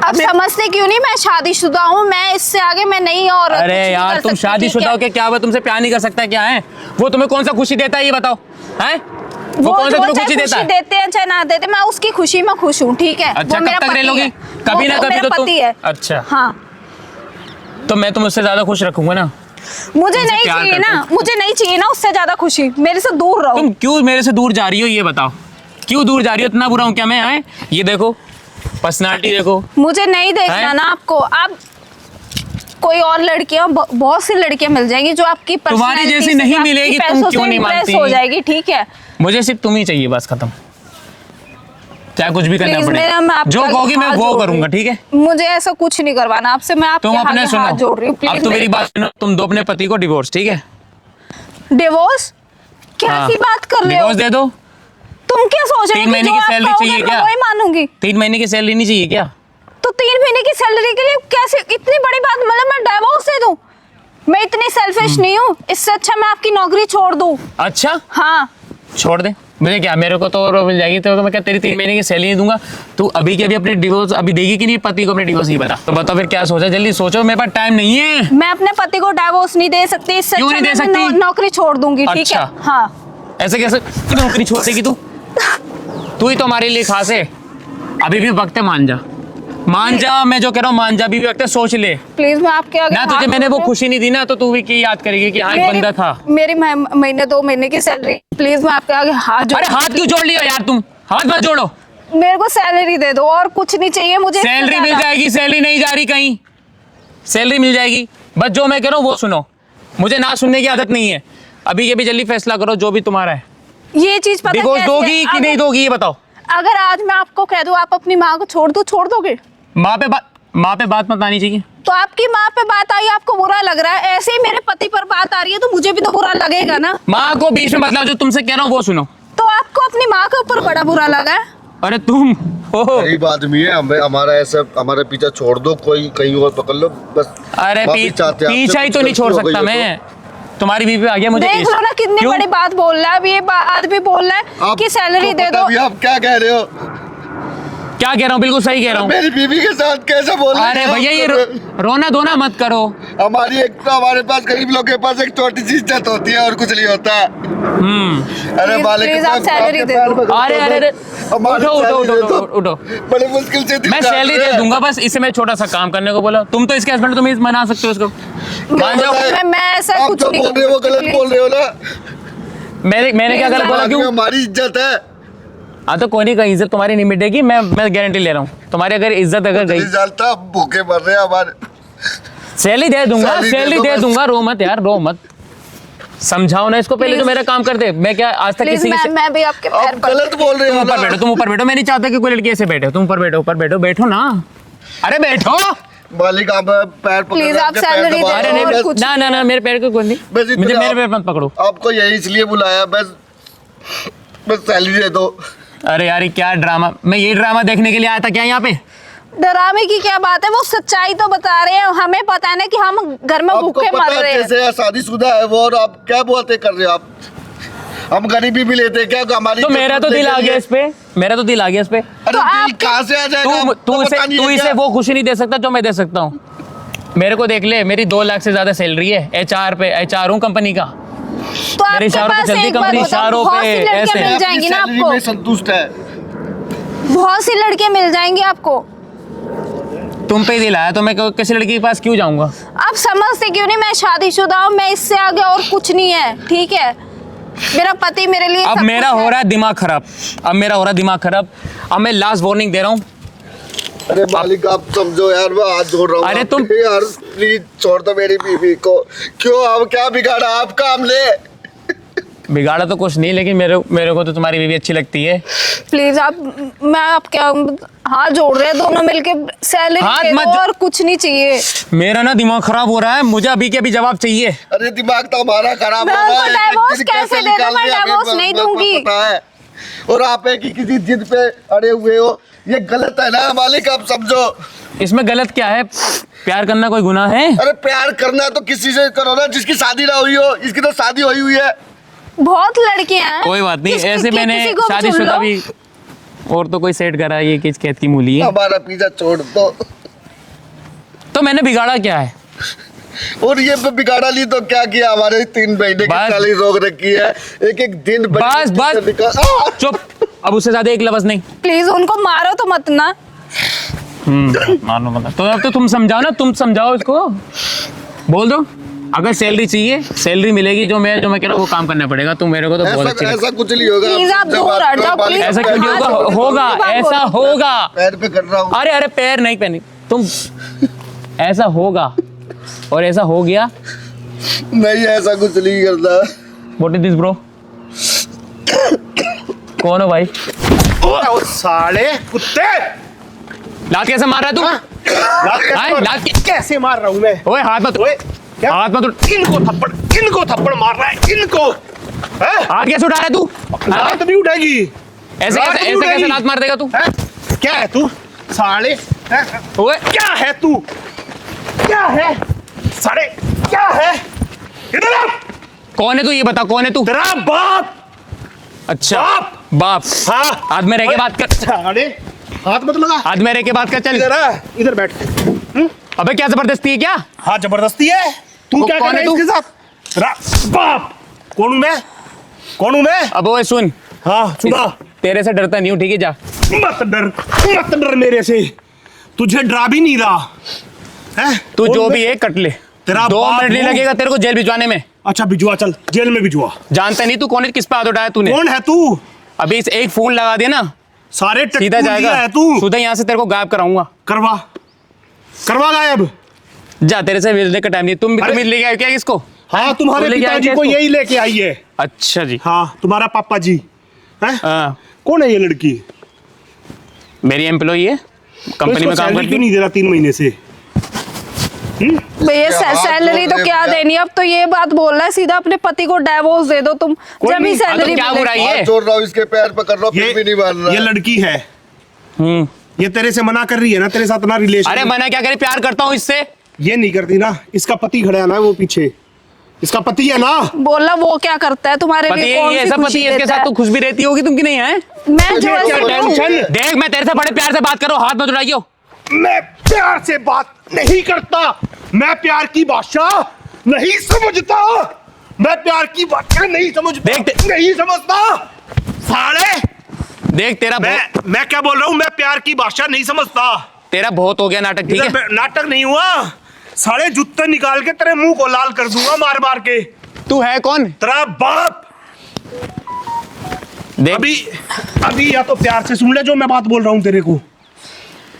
अब समझते क्यों नहीं? मैं शादीशुदा हूँ, मैं इससे आगे मैं नहीं, और कुछ अरे नहीं यार कर तुम सकती, शादीशुदा ठीक हो है? के क्या हुआ? तुमसे प्यार नहीं कर सकता क्या है? वो तुम्हें कौन सा खुशी देता है ये बताओ? हैं? वो कौन सा जो तुम्हें चाहे खुशी देता है? देते हैं चाहे ना देते, मैं उसकी खुशी में खुश हूँ, ठीक है? अच्छा, वो कब मेरा तक रह पति लोगी? है। कभी ना वो कभी मेरा तो तुम। पति है। अच्छा, हाँ, तो मैं तुम उससे ज्यादा खुश रखूंगा ना। मुझे तुमसे नहीं प्यार चाहिए करता ना, हूँ। मुझे नहीं चाहिए ना उससे ज्यादा खुशी, मेरे से दूर रहो। तुम क्यों मेरे से दूर जा रही हो ये बताओ? क्यों दूर जा रही हो? इतना बुरा हूँ क्या मैं? आए ये देखो, पर्सनालिटी देखो। मुझे नहीं देखना हैं? ना आपको। आप कोई और लड़कियां, बहुत सी लड़कियां मिल जाएंगी जो आपकी तुम्हारी personality जैसी से, नहीं जो आपकी मिलेगी, तुम पैसों क्यों से नहीं impress मानती? हो जाएगी, ठीक है? मुझे सिर्फ तुम ही चाहिए, बस खत्म। चाहे कुछ भी करना Please, पड़े, मैं आपका जो कहोगी मैं हाथ वो जोड़ रही करूंगा, हूँ। ठीक है? मुझे ऐसा कुछ नहीं करवाना आपसे, मैं आपके तुम अपने आगे हाथ जोड़ रही हूँ, सुनो, अब तो मेरी बात सुनो, तुम दो अपने पति को डिवोर्स, ठीक है? डिवोर्स? हाँ। कैसी बात कर रहे हो? डिवोर्स दे दो। तुम क्या सोच रहे 3 हो? महीने की सैलरी चाहिए क्या? वही मानूंगी। 3 महीने की सैलरी नहीं चाहिए क्या? तो 3 महीने की सैलरी के लिए कैसे इतनी बड़ी बात? मतलब मैं डिवोर्स दे दूं? मैं इतनी सेल्फिश नहीं हूँ, इससे अच्छा मैं आपकी नौकरी छोड़ दूं। अच्छा, हाँ, छोड़ दे। मुझे क्या, मेरे को तो और मिल जाएगी तो मैं क्या तेरी 3 महीने की सैलरी नहीं दूंगा। तू अभी के अभी अपने डिवोर्स अभी देगी कि नहीं पति को अपने डिवोर्स नहीं पता, तो बताओ फिर क्या सोचा, जल्दी सोचो, मेरे पास टाइम नहीं है। मैं अपने पति को डाइवोर्स नहीं दे सकती, इससे क्यों अच्छा नहीं दे मैं सकती? नौकरी छोड़ दूंगी, ठीक है? अच्छा। हाँ। ऐसे कैसे नौकरी छोड़ देगी तू? तू ही तो हमारे लिए खास है। अभी भी वक्त है, मान जा, मान जा, मैं जो कह रहा हूँ मान जा, अभी भी वक्त है, सोच ले प्लीज मैं आपके आगे ना। तुझे हाथ मैंने वो जोड़ रही खुशी नहीं दी ना, तो तू भी की याद करेगी कि हाँ एक हूँ। बंदा था। मेरी महीने 2 महीने की सैलरी, प्लीज मैं आपके आगे हाथ जोड़। अरे हाथ क्यों जोड़ लिया यार, तुम हाथ मत जोड़ो। मेरे को सैलरी दे दो और कुछ नहीं चाहिए मुझे। इससे सैलरी मिल ज्यादा। जाएगी, सैलरी नहीं जा रही कहीं, सैलरी मिल जाएगी, बस जो मैं कह रहा हूँ वो सुनो, मुझे ना सुनने की आदत नहीं है। अभी के भी जल्दी फैसला करो जो भी तुम्हारा है। ये चीज पता डिवोर्स कैसे दोगी है? कि नहीं दोगी ये बताओ। अगर आज मैं आपको कह दूं आप अपनी माँ को छोड़ दो, छोड़ दोगे? माँ पे बात मत आनी चाहिए। तो आपकी माँ पे बात आई, आपको बुरा लग रहा है, ऐसे ही मेरे पति पर बात आ रही है तो मुझे भी तो बुरा लगेगा ना। माँ को बीच में बदलाव, जो तुमसे कह रहा हूँ वो सुनो। तो आपको अपनी माँ के ऊपर बड़ा बुरा लगा है? अरे तुम हो, गरीब आदमी है, हमें हमारा ऐसा हमारे पीछे छोड़ दो, कोई कहीं और पकड़ लो बस। अरे माफी चाहते हैं आपसे, पीछा ही तो कुछ नहीं छोड़ गलती हो सकता गई है मैं। तुम्हारी बीवी आ गया मुझे देख लो ना कितनी क्यों? बड़ी बात बोल रहा है। अब ये आदमी बोल रहा है आप कि सैलरी तो दे पता दो। भी आप क्या कह रहे हो? क्या कह रहा हूँ, बिल्कुल सही कह रहा हूँ। मेरी बीवी के साथ कैसे बोल रहे अरे हैं भैया आप? ये रोना धोना मत करो। हमारी एक तो हमारे पास गरीब लोग के पास एक छोटी सी इज्जत होती है और कुछ नहीं होता। अरे Please, मालिक please, साहब, आप सैलरी आपके दे पैर दो। पकड़ता अरे हूँ अरे मैं। अरे हमारी उठो उठो सैलरी दे उठो दो। उठो। बड़े मुश्किल से दिन मैं काट सैलरी रहे दे हैं। दूंगा, बस इससे मैं छोटा सा काम करने को बोला। तुम तो इसके हस्बैंड हो, तुम ही मना सकते हो इसको। मान जाओ। मैं ऐसा आप कुछ जो नहीं बोल रहे हो वो गलत Please। बोल रहे हो ना। मैंने क्या गलत बोला, आदमी, क्यों? हमारी इज्जत है। हाँ तो कोई नहीं, कहीं इज्जत तुम्हारी नहीं मिटेगी, मैं गारंटी ले रहा हूँ। तुम्हारी अगर इज्जत अगर गई, नहीं जानता, भूखे मर रहे हैं हमारे। सैलरी दे दूंगा, सैलरी दे सैलरी दो दे बस। दूंगा, रो मत यार, रो मत। समझाओ ना इसको, पहले Please। तो मेरा काम कर दे। मैं क्या आज तक प्लीज किसी के मैं भी आपके पैर आप गलत बोल रहे तुम हो ऊपर ना। बैठो, तुम ऊपर बैठो। मैं नहीं चाहता कि कोई लड़की ऐसे बैठे। तुम ऊपर बैठो, ऊपर बैठो, बैठो ना। अरे बैठो। मालिक आप पैर पकड़ Please, रहे हैं, आप अपने पैर सैलरी दबा दे अरे रहे दो हो। नहीं, और कुछ ना मेरे पैर को कोई नहीं, बस इतना मुझे मेरे आप- पैर मत पकड़ो। आपको यही इसलिए बुलाया, बस सैलरी दे दो। अरे यार ये क्या ड्रामा, मैं ये ड्रामा देखने के लिए आया था क्या यहाँ पे? डराने की क्या बात है? वो सच्चाई तो बता रहे हैं। हमें पता है ना कि हम घर में आपको भूखे पता मर है रहे हैं। कैसे है, शादीशुदा है वो, और आप क्या बातें कर रहे हो आप? हम गरीबी भी लेते हैं क्या हमारी? तो मेरा तो दिल आ गया इस पे, मेरा तो दिल आ गया इस पे। अरे तो दिल आप- कहाँ से आ जाएगा? तू आपको पता नहीं तू है इसे क्या? वो खुशी नहीं दे सकता जो मैं दे सकता हूँ। मेरे को देख ले, मेरी 2 लाख से ज्यादा सैलरी है, HR हूँ कंपनी का। तो मेरे आपके इशारों पे पास चलती एक बात कंपनी, बताओ, इशारों बहुत पे सी लड़कियां ऐसे। मिल जाएंगी ना सैलरी आपको, में संतुष्ट है। बहुत सी लड़कियां मिल जाएंगी आपको। तुम पे दिल आया तो मैं किसी लड़की के पास क्यों जाऊंगा? आप समझते क्यों नहीं? मैं शादीशुदा हूँ, मैं इससे आगे और कुछ नहीं है, ठीक है? मेरा पति मेरे लिए अब सब मेरा कुछ हो रहा है दिमाग खराब, अब मैं लास्ट वार्निंग दे रहा हूँ। अरे मालिक आप समझो यार, मैं हाथ जोड़ रहा हूँ। अरे आप तुम- यार प्लीज छोड़ दो मेरी बीवी को। क्यों, आप क्या बिगाड़ा? आप काम ले। बिगाड़ा तो कुछ नहीं, लेकिन मेरे को तो तुम्हारी बीवी अच्छी लगती है। प्लीज आप, मैं आप क्या हाथ जोड़ रहे हैं दोनों मिलके, सैलरी हाथ दे मत दो जो- और कुछ नहीं चाहिए। मेरा ना दिमाग खराब हो रहा है, मुझे अभी के अभी जवाब चाहिए। अरे दिमाग तो हमारा खराब मैं हो रहा उनको है। divorce दिन कैसे दे दूं? निकाल मैं रहे हैं, divorce हमें नहीं प- प- दूंगी। पता है। और आप है कि किसी जिद पे अड़े हुए हो, ये गलत है ना मालिक, आप समझो। इसमें गलत क्या है? प्यार करना कोई गुनाह है? अरे प्यार करना तो किसी से करो ना जिसकी शादी ना हुई हो। इसकी तो शादी हुई है। बहुत लड़कियां हैं। कोई बात नहीं, ऐसे किसी मैंने को भी चुन शादीशुदा लो। भी और तो कोई सेट करा, ये किस कहत की मूली है। हमारा पीछा छोड़ दो। तो मैंने बिगाड़ा क्या है? और ये बिगाड़ा ली तो क्या किया? हमारे 3 महीने की बस- सैलरी रोक रखी है। एक दिन बस चुप, अब उससे ज्यादा एक लफ्ज नहीं। प्लीज उनको मारो तो मत ना। मानो मतलब तो अब तो तुम समझाओ ना, तुम समझाओ इसको, बोल दो अगर सैलरी चाहिए, सैलरी मिलेगी। जो मैं कह रहा हूँ वो काम करना पड़ेगा। तुम मेरे को तो बहुत अच्छी ऐसा कुछ नहीं होगा। Please, आप जब दूर हट जाओ, मालिक- please। ऐसा क्यों नहीं होगा? हाँ, होगा, दूसरी बात ऐसा बोलो। होगा। पैर पे कर रहा हूँ। अरे पैर नहीं पहनी तुम, ऐसा होगा और ऐसा हो गया। नहीं ऐसा कुछ नहीं करता। What is this bro? कौन हो भाई? ओ साले कुत्ते, लात कैसे मार रहा है तू? लात कैसे मार रहा हूँ मैं? ओए हाथ मत, ओए क्या? हाथ मत उठ। इनको थप्पड़ मार रहा है, इनको। हैं? हाथ कैसे उठा रहा है तू? लात नहीं उठेगी। ऐसे लात कैसे नहीं उठेगी। लात मार देगा तू? हैं? क्या है तू साले? हैं? ओए क्या है तू? क्या है साले? क्या है? इधर आ! कौन है तू? ये बता कौन है तू? तेरा बाप अच्छा बाप। बाप हाँ हाथ में रह के बात कर, अरे हाथ मत लगा, हाथ में रह के बात कर। चल इधर आ, इधर बैठ। अबे क्या जबरदस्ती है क्या? हाँ जबरदस्ती है। तू वो क्या कौन कर रहा है है तू? इसके साथ? बाप। कौन हूँ मैं? कौन हूँ मैं? अब वो सुन, हाँ सुना। तेरे से डरता नहीं हूँ, ठीक है जा। मत डर मेरे से, तुझे डरा भी नहीं रहा है। तू जो भी है कट ले, तेरा 2 बाप मिनट नहीं हूँ। लगेगा तेरे को जेल भिजवाने में। अच्छा भिजवा, चल जेल में भिजवा। जानता नहीं तू कौन है, किस पे हाथ उठाया तूने? कौन है तू? अभी इस एक फोन लगा दिया ना, सारे सीधा टट्टू दिया जाएगा है तू। सीधा यहाँ से तेरे को गायब कराऊंगा। करवा करवा गायब। जा, तेरे से मिलने का टाइम नहीं। तुम अरे- लेके आए क्या इसको? हाँ तुम्हारे तो लेके आए पिताजी क्या को इसको? यही लेके आई है। अच्छा जी। हाँ तुम्हारा पापा जी है। हाँ, कौन है ये लड़की? मेरी एम्प्लॉई है, तो कंपनी इसको में काम सैलरी करती क्यों है। नहीं दे रहा 3 महीने से? भैया सैलरी तो क्या देनी, अब तो ये बात बोल रहा है सीधा अपने पति को डाइवोर्स दे दो तुम, कोई जब ही नहीं, हाँ, तो सैलरी क्या बुराई हाथ है? जोड़ रहा हूँ, इसके पैर पकड़ रहा हूँ, फिर भी नहीं मान रहा ये है। लड़की है, हम्म। ये तेरे से मना कर रही है ना, तेरे साथ ना रिलेशन। अरे मना क्या करे, प्यार करता हूँ इससे। ये नहीं करती ना, इसका पति खड़ा है ना वो पीछे, इसका पति है ना। बोला वो क्या करता है तुम्हारे पति लिए, कौन ये सी सब पति खुशी है, इसके देता साथ है? तू खुश भी रहती होगी, तुम की नहीं है? मैं जो तुझे ऐसे क्या बोलूं, टेंशन? देख, मैं तेरे से बड़े प्यार से बात कर रहा हूँ, हाथ मत उठाइयो। मैं प्यार से बात नहीं करता, मैं प्यार की भाषा नहीं समझता, मैं प्यार की भाषा नहीं समझता, नहीं समझता साले। देख तेरा मैं क्या बोल रहा हूँ, मैं प्यार की भाषा नहीं समझता। तेरा बहुत हो गया नाटक, ठीक है? इधर नाटक नहीं हुआ, सारे जूते निकाल के तेरे मुंह को लाल कर दूंगा मार मार के। तू है कौन? तेरा बाप। देख अभी या तो प्यार से सुन ले जो मैं बात बोल रहा हूँ तेरे को,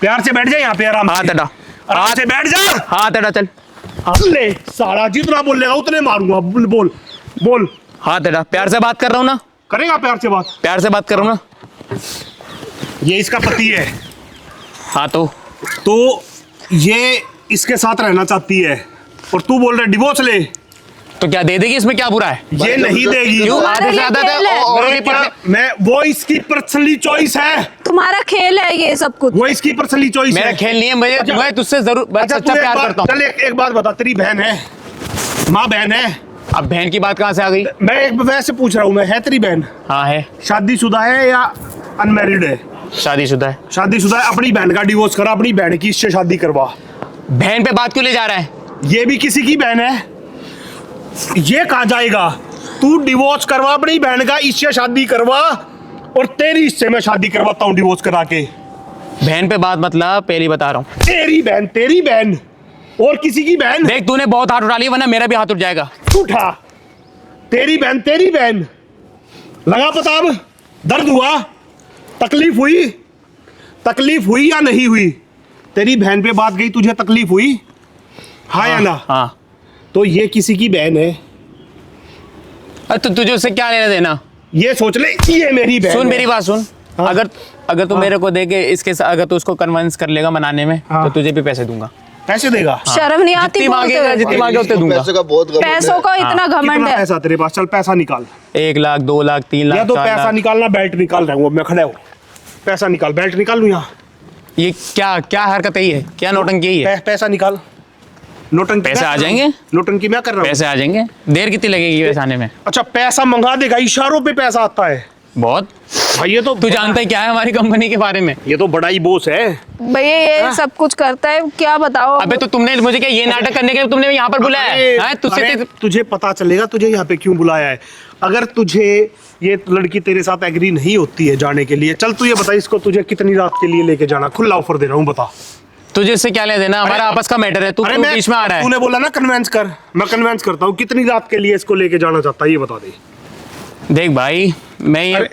प्यार से बैठ जा यहाँ पे आराम हाथ से, हटा, आराम से बैठ जा। हाथ हटा, चल ले सारा जितना बोलेगा उतने मारूंगा। बोल बोल बोल। हाथ हटा, प्यार से बात कर रहा हूँ ना, करेगा प्यार से बात? प्यार से बात कर रहा हूँ ना। ये इसका पति है, हाँ तो ये इसके साथ रहना चाहती है और तू बोल रहा डिवोर्स ले। क्या दे देगी, इसमें क्या बुरा है? ये नहीं देगी। क्यों? तुम्हारा आधे से ये ज्यादा खेल है। और मैं क्या, मैं वो इसकी पर्सनली चॉइस है, तुम्हारा खेल है ये सब कुछ। वो इसकी पर्सनली चॉइस मेरा है। खेल नहीं है, मैं तुझसे जरूर अच्छा सच्चा तू प्यार करता हूँ। चल एक बात बता, तेरी बहन है, माँ बहन है? अब बहन की बात कहाँ से आ गई? मैं एक वैसे पूछ रहा हूँ, मैं है तेरी बहन? हाँ है, शादीशुदा है या अनमैरिड है? शादीशुदा है। शादीशुदा है। अपनी बहन का डिवोर्स करा, अपनी बहन की इससे शादी करवा। बहन पे बात क्यों ले जा रहा है? ये भी किसी की बहन है, ये कहाँ जाएगा? तू डिवोर्स करवा अपनी बहन का, इससे शादी करवा, और तेरी इससे मैं शादी करवाता हूँ डिवोर्स करा के। बहन पे बात मतलब पहली बता रहा हूँ। तेरी बहन और किसी की बहन? देख तूने बहुत हाथ उठा लिया, वरना मेरा भी हाथ उठ जाएगा। उठा। तेरी बहन लगा पता? अब दर्द हुआ, तकलीफ हुई या नहीं हुई? तेरी बहन पे बात गई, तुझे तकलीफ हुई? हाँ या ना? हाँ। तो ये किसी की बहन है, तो तुझे उससे क्या लेना देना? ये सोच ले ये मेरी बहन सुन है। मेरी बात सुन। हाँ। अगर तू मेरे को दे के इसके साथ, अगर तू उसको कन्विंस कर लेगा मनाने में, हाँ। तो तुझे भी पैसे दूंगा। पैसे देगा? शर्म नहीं आती जितनी बोलते मांगेगा, हुए? जितनी मांगे उतने दूंगा। पैसे का बहुत घमंड है। पैसों का इतना घमंड कितना है। पैसा तेरे पास? चल पैसा निकाल। 1 लाख, 2 लाख, 3 लाख, या तो 4 पैसा लाख। निकालना, बेल्ट निकाल रहा हूँ मैं खड़ा हूँ। पैसा निकाल, बेल्ट निकाल लूँ यहाँ। ये क्या हरकत है, ये क्या नौटंकी है? पैसा निकाल। नोटंकी पैसे मैं आ कर रहा हूँ। जाएंगे? नोटंकी मैं कर रहा हूँ। पैसे आ जाएंगे। देर कितनी लगेगी वैसे आने में? अच्छा पैसा मंगा देगा, इशारों पे पैसा आता है बहुत। भाई। ये तो तू जानता है क्या है हमारी कंपनी के बारे में? ये तो बड़ा ही बॉस है। भैया ये सब कुछ करता है, क्या बताओ? अबे तो तुमने मुझे क्या ये नाटक करने के लिए तुमने यहाँ पर बुलाया है? हाँ, अरे, तुझे पता चलेगा तुझे यहाँ पे क्यों बुलाया है। अगर तुझे ये लड़की तेरे साथ एग्री नहीं होती है जाने के लिए, चल तू ये बता इसको तुझे कितनी रात के लिए लेके जाना? खुला ऑफर दे रहा हूँ, बता। तुझे इससे क्या लेना देना? हमारा आपस का मैटर है, तू अरे क्यों बीच में आ रहा है? तूने बोला ना कन्वेंस कर, मैं कन्वेंस करता हूँ। कितनी रात के लिए इसको लेके जाना चाहता है ये बता दे। देख भाई, मैं ये अरे,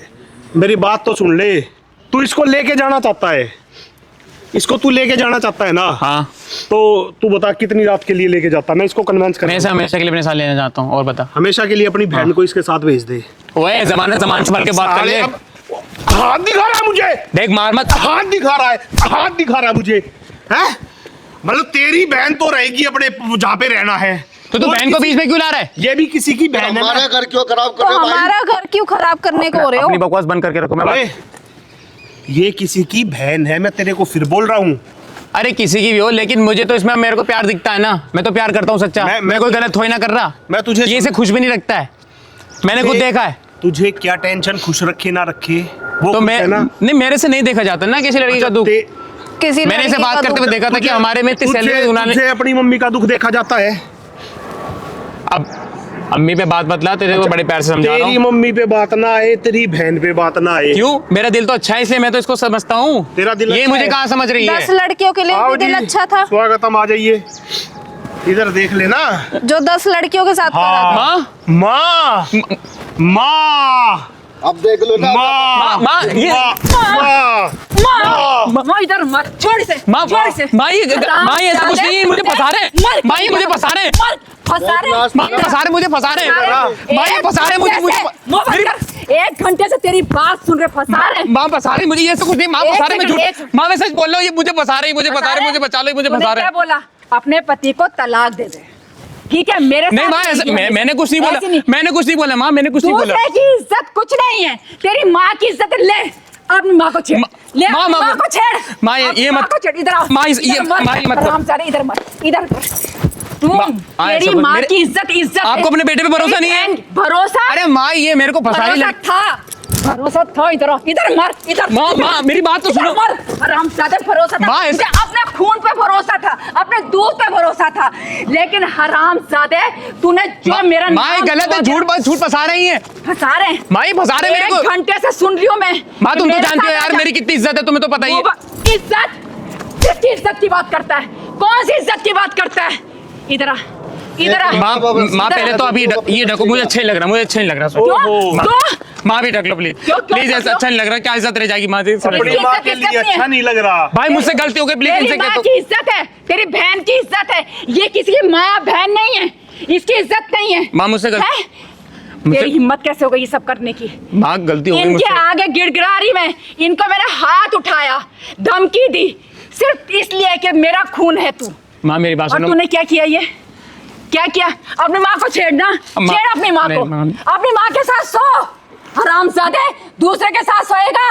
मेरी बात तो सुन ले। तू इसको लेके जाना चाहता है, इसको तू लेके जाना चाहता है ना? हाँ, तो तू बता कितनी रात के लिए लेके जाता? मैं इसको कन्वेंस कर। मैं इसे हमेशा के लिए अपने साथ लेना चाहता हूँ। और बता। हमेशा के लिए अपनी बहन को इसके साथ भेज दे। ओए जमाना सामान संभाल के बात कर ले। अब हाथ दिखा रहा है मुझे, देख मार मत। हाथ दिखा रहा है, हाथ दिखा रहा है मुझे, हैं? मतलब तेरी बहन तो रहेगी अपने जहाँ पे रहना है, तो तू बहन को बीच में क्यों ला रहा है? ये भी किसी की बहन है हमारा ना? घर क्यों खराब कर तो रहे हो भाई? हमारा घर क्यों खराब करने को हो रहे अपनी हो? बकवास बंद करके रखो। मैं अरे, ये किसी की बहन है, मैं तेरे को फिर बोल रहा हूँ। अरे किसी की भी हो, लेकिन मुझे तो इसमें मेरे को प्यार दिखता है ना। मैं तो प्यार करता हूँ सच्चा। मैं कोई गलत थोड़ी ना कर रहा। मैं तुझे ये इसे खुश भी नहीं रखता है, मैंने खुद देखा है। तुझे क्या टेंशन, खुश रखे ना रखे वो तो खुश मैं है ना। नहीं, मेरे से नहीं देखा जाता ना किसी लड़की का दुख। किसी मैंने इसे लड़की बात का करते हुए दुख- देखा था कि हमारे में इतनी सैलरी उन्होंने। तुझे अपनी मम्मी का दुख देखा जाता है। अब अम्मी पे बात बतला, तेरे को बड़े प्यार से समझा रहा तेरी हूँ। मम्मी पे बात ना आए, तेरी बहन पे बात ना आए। क्यों? मेरा दिल तो अच्छा है इसलिए मैं तो इसको समझता हूँ। तेरा दिल ये अच्छा मुझे है? कहाँ समझ रही 10 है? लड़कियों के लिए आओ भी दिल जी, अच्छा था, स्वागतम, आ जाइए इधर देख लेना। जो 10 लड़कियों के साथ करा था। हाँ माँ माँ अब देख लो ना। माँ माँ ये माँ इधर मत, छोड़ इसे, माँ छोड़ इसे। माँ ये ऐसा कुछ नहीं है, मुझे फंसा रहे। माँ ये मुझे फंसा रहे। फंसा रहे। माँ फंसा रहे, मुझे फंसा रहे। माँ ये फंसा रहे मुझे। मुझे 1 घंटे से तेरी बात सुन रहे, फंसा रहे। माँ फंसा रही मुझे, ये सब कुछ नहीं। माँ एक फंसा रही, मैं सेकंड, झूठ। माँ मैं सच बोल रहा हूँ, ये मुझे फंसा रही, मुझे फंसा रही, मुझे बचा लो, मुझे तूने फंसा रहे। क्या बोला? अपने पति को तलाक दे दे, ठीक है? मेरे नहीं साथ माँ ऐसा नहीं होने मैंने कुछ नहीं बोला, ऐसे नहीं। मैंने कुछ नहीं बोला माँ, मैंने कुछ नहीं बोला। दूसरे की इज्जत कुछ नहीं है, तेरी माँ की इज्जत ले। अपनी माँ को छेड़, ले माँ, अपनी माँ, माँ को छेड़। माँ, ये अपनी मत- माँ को छेड़, इधर आओ। माँ, ये इधर मत, माँ, ये मत- हरामजादे, इधर मत, इधर कर। तुम माँ, तेरी ऐसा माँ मेरे- की इज्जत है। आपको अपने बेटे पे भरोसा नहीं है? भरोसा? अरे माँ ये मेरे को फंसा रही भरोसा था, भरोसा था। इधर आओ, इधर मर, इधर। माँ, मेरी बात तो इधर सुनो। मर, हरामजादे, भरोसा था माँ, मुझे, अपने खून पे भरोसा था, अपने दूध पे भरोसा था, लेकिन हरामजादे तूने जो मेरा माँ ये नाम गलत है, झूठ फंसा रही है। फंसा रहे हैं। माँ ये फंसा रहे मेरे 1 को। घंटे से सुन रही हूँ मैं। माँ तुम तो मेरे जानती हो साथ यार ऐसा- मेरी कितनी इज्जत है, तुम्हें तो पता ही है। इज्जत? किसकी इज्जत की बात करता है? कौन सी इज्जत की बात करता है? इधर आ, इधर आ। माँ पहले तो अभी ये ढको, मुझे अच्छा नहीं लग रहा, मुझे अच्छा नहीं लग रहा। क्यों? माँ- क्यों? माँ भी ढक लो प्लीज, क्यों? प्लीज ऐसा क्यों? अच्छा नहीं लग रहा। क्या इज्जत रह जाएगी माँ से? अपनी इज्जत माँ के इज्जत लिए नहीं है। अच्छा नहीं लग रहा। भाई मुझसे गलती हो गई, प्लीज तेरी इनसे माँ कह दो। की इज्जत है, तेरी बहन की इज्जत है, ये किसी की माँ बहन नहीं है, इसकी इज्जत नहीं है। माँ मुझसे गलती, हैं? तेरी हिम्मत कैसे हो गई ये सब करने की? माँ गलती हो गई इनके मुझसे। आगे गिड़गिड़ा मैं, इनको मैंने हाथ उठाया, धमकी दी, सिर्फ इसलिए कि मेरा खून है तू। माँ मेरी बात और सुनो। तूने क्या किया? ये क्या किया? अपनी माँ को छेड़ना, माँ- छेड़ अपनी माँ नहीं, को, माँ- अपनी माँ के साथ सो। हरामजादे, दूसरे के साथ सोएगा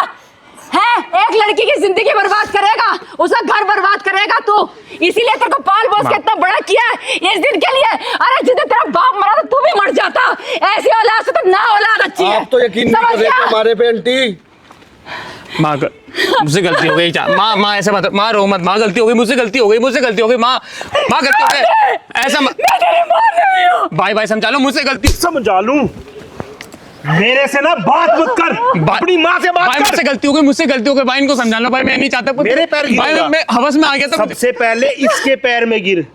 है? एक लड़की की जिंदगी बर्बाद करेगा, उसका घर बर्बाद करेगा तू। इसीलिए तेरे को पाल पोस के इतना बड़ा किया है इस दिन के लिए। अरे जिस दिन तेरा बाप मरा था तू भी मर जाता। ऐसी औलाद से तो ना औलाद अच्छी है। आप तो यकीन नहीं समझ कर रहे गया? थे हमारे पे आंटी। माँ मुझसे गलती हो गई। माँ ऐसा मत, माँ रो मत। माँ गलती हो गई, मुझसे गलती हो गई, मुझसे गलती हो गई। माँ गलती हो गई, ऐसा मत। मैं तेरी माँ नहीं हूँ। भाई समझा लो, मुझसे गलती। समझा लूं, मेरे से ना बात मत कर, अपनी माँ से बात भाई कर। मुझसे गलती हो गई, मुझसे गलती हो गई। भाई इनको समझा लो भाई, मैं नहीं चाहता। मेरे पैर भाई गिरेगा। मैं हवस में आ गया था। सबसे पहले इसके पैर में गिर,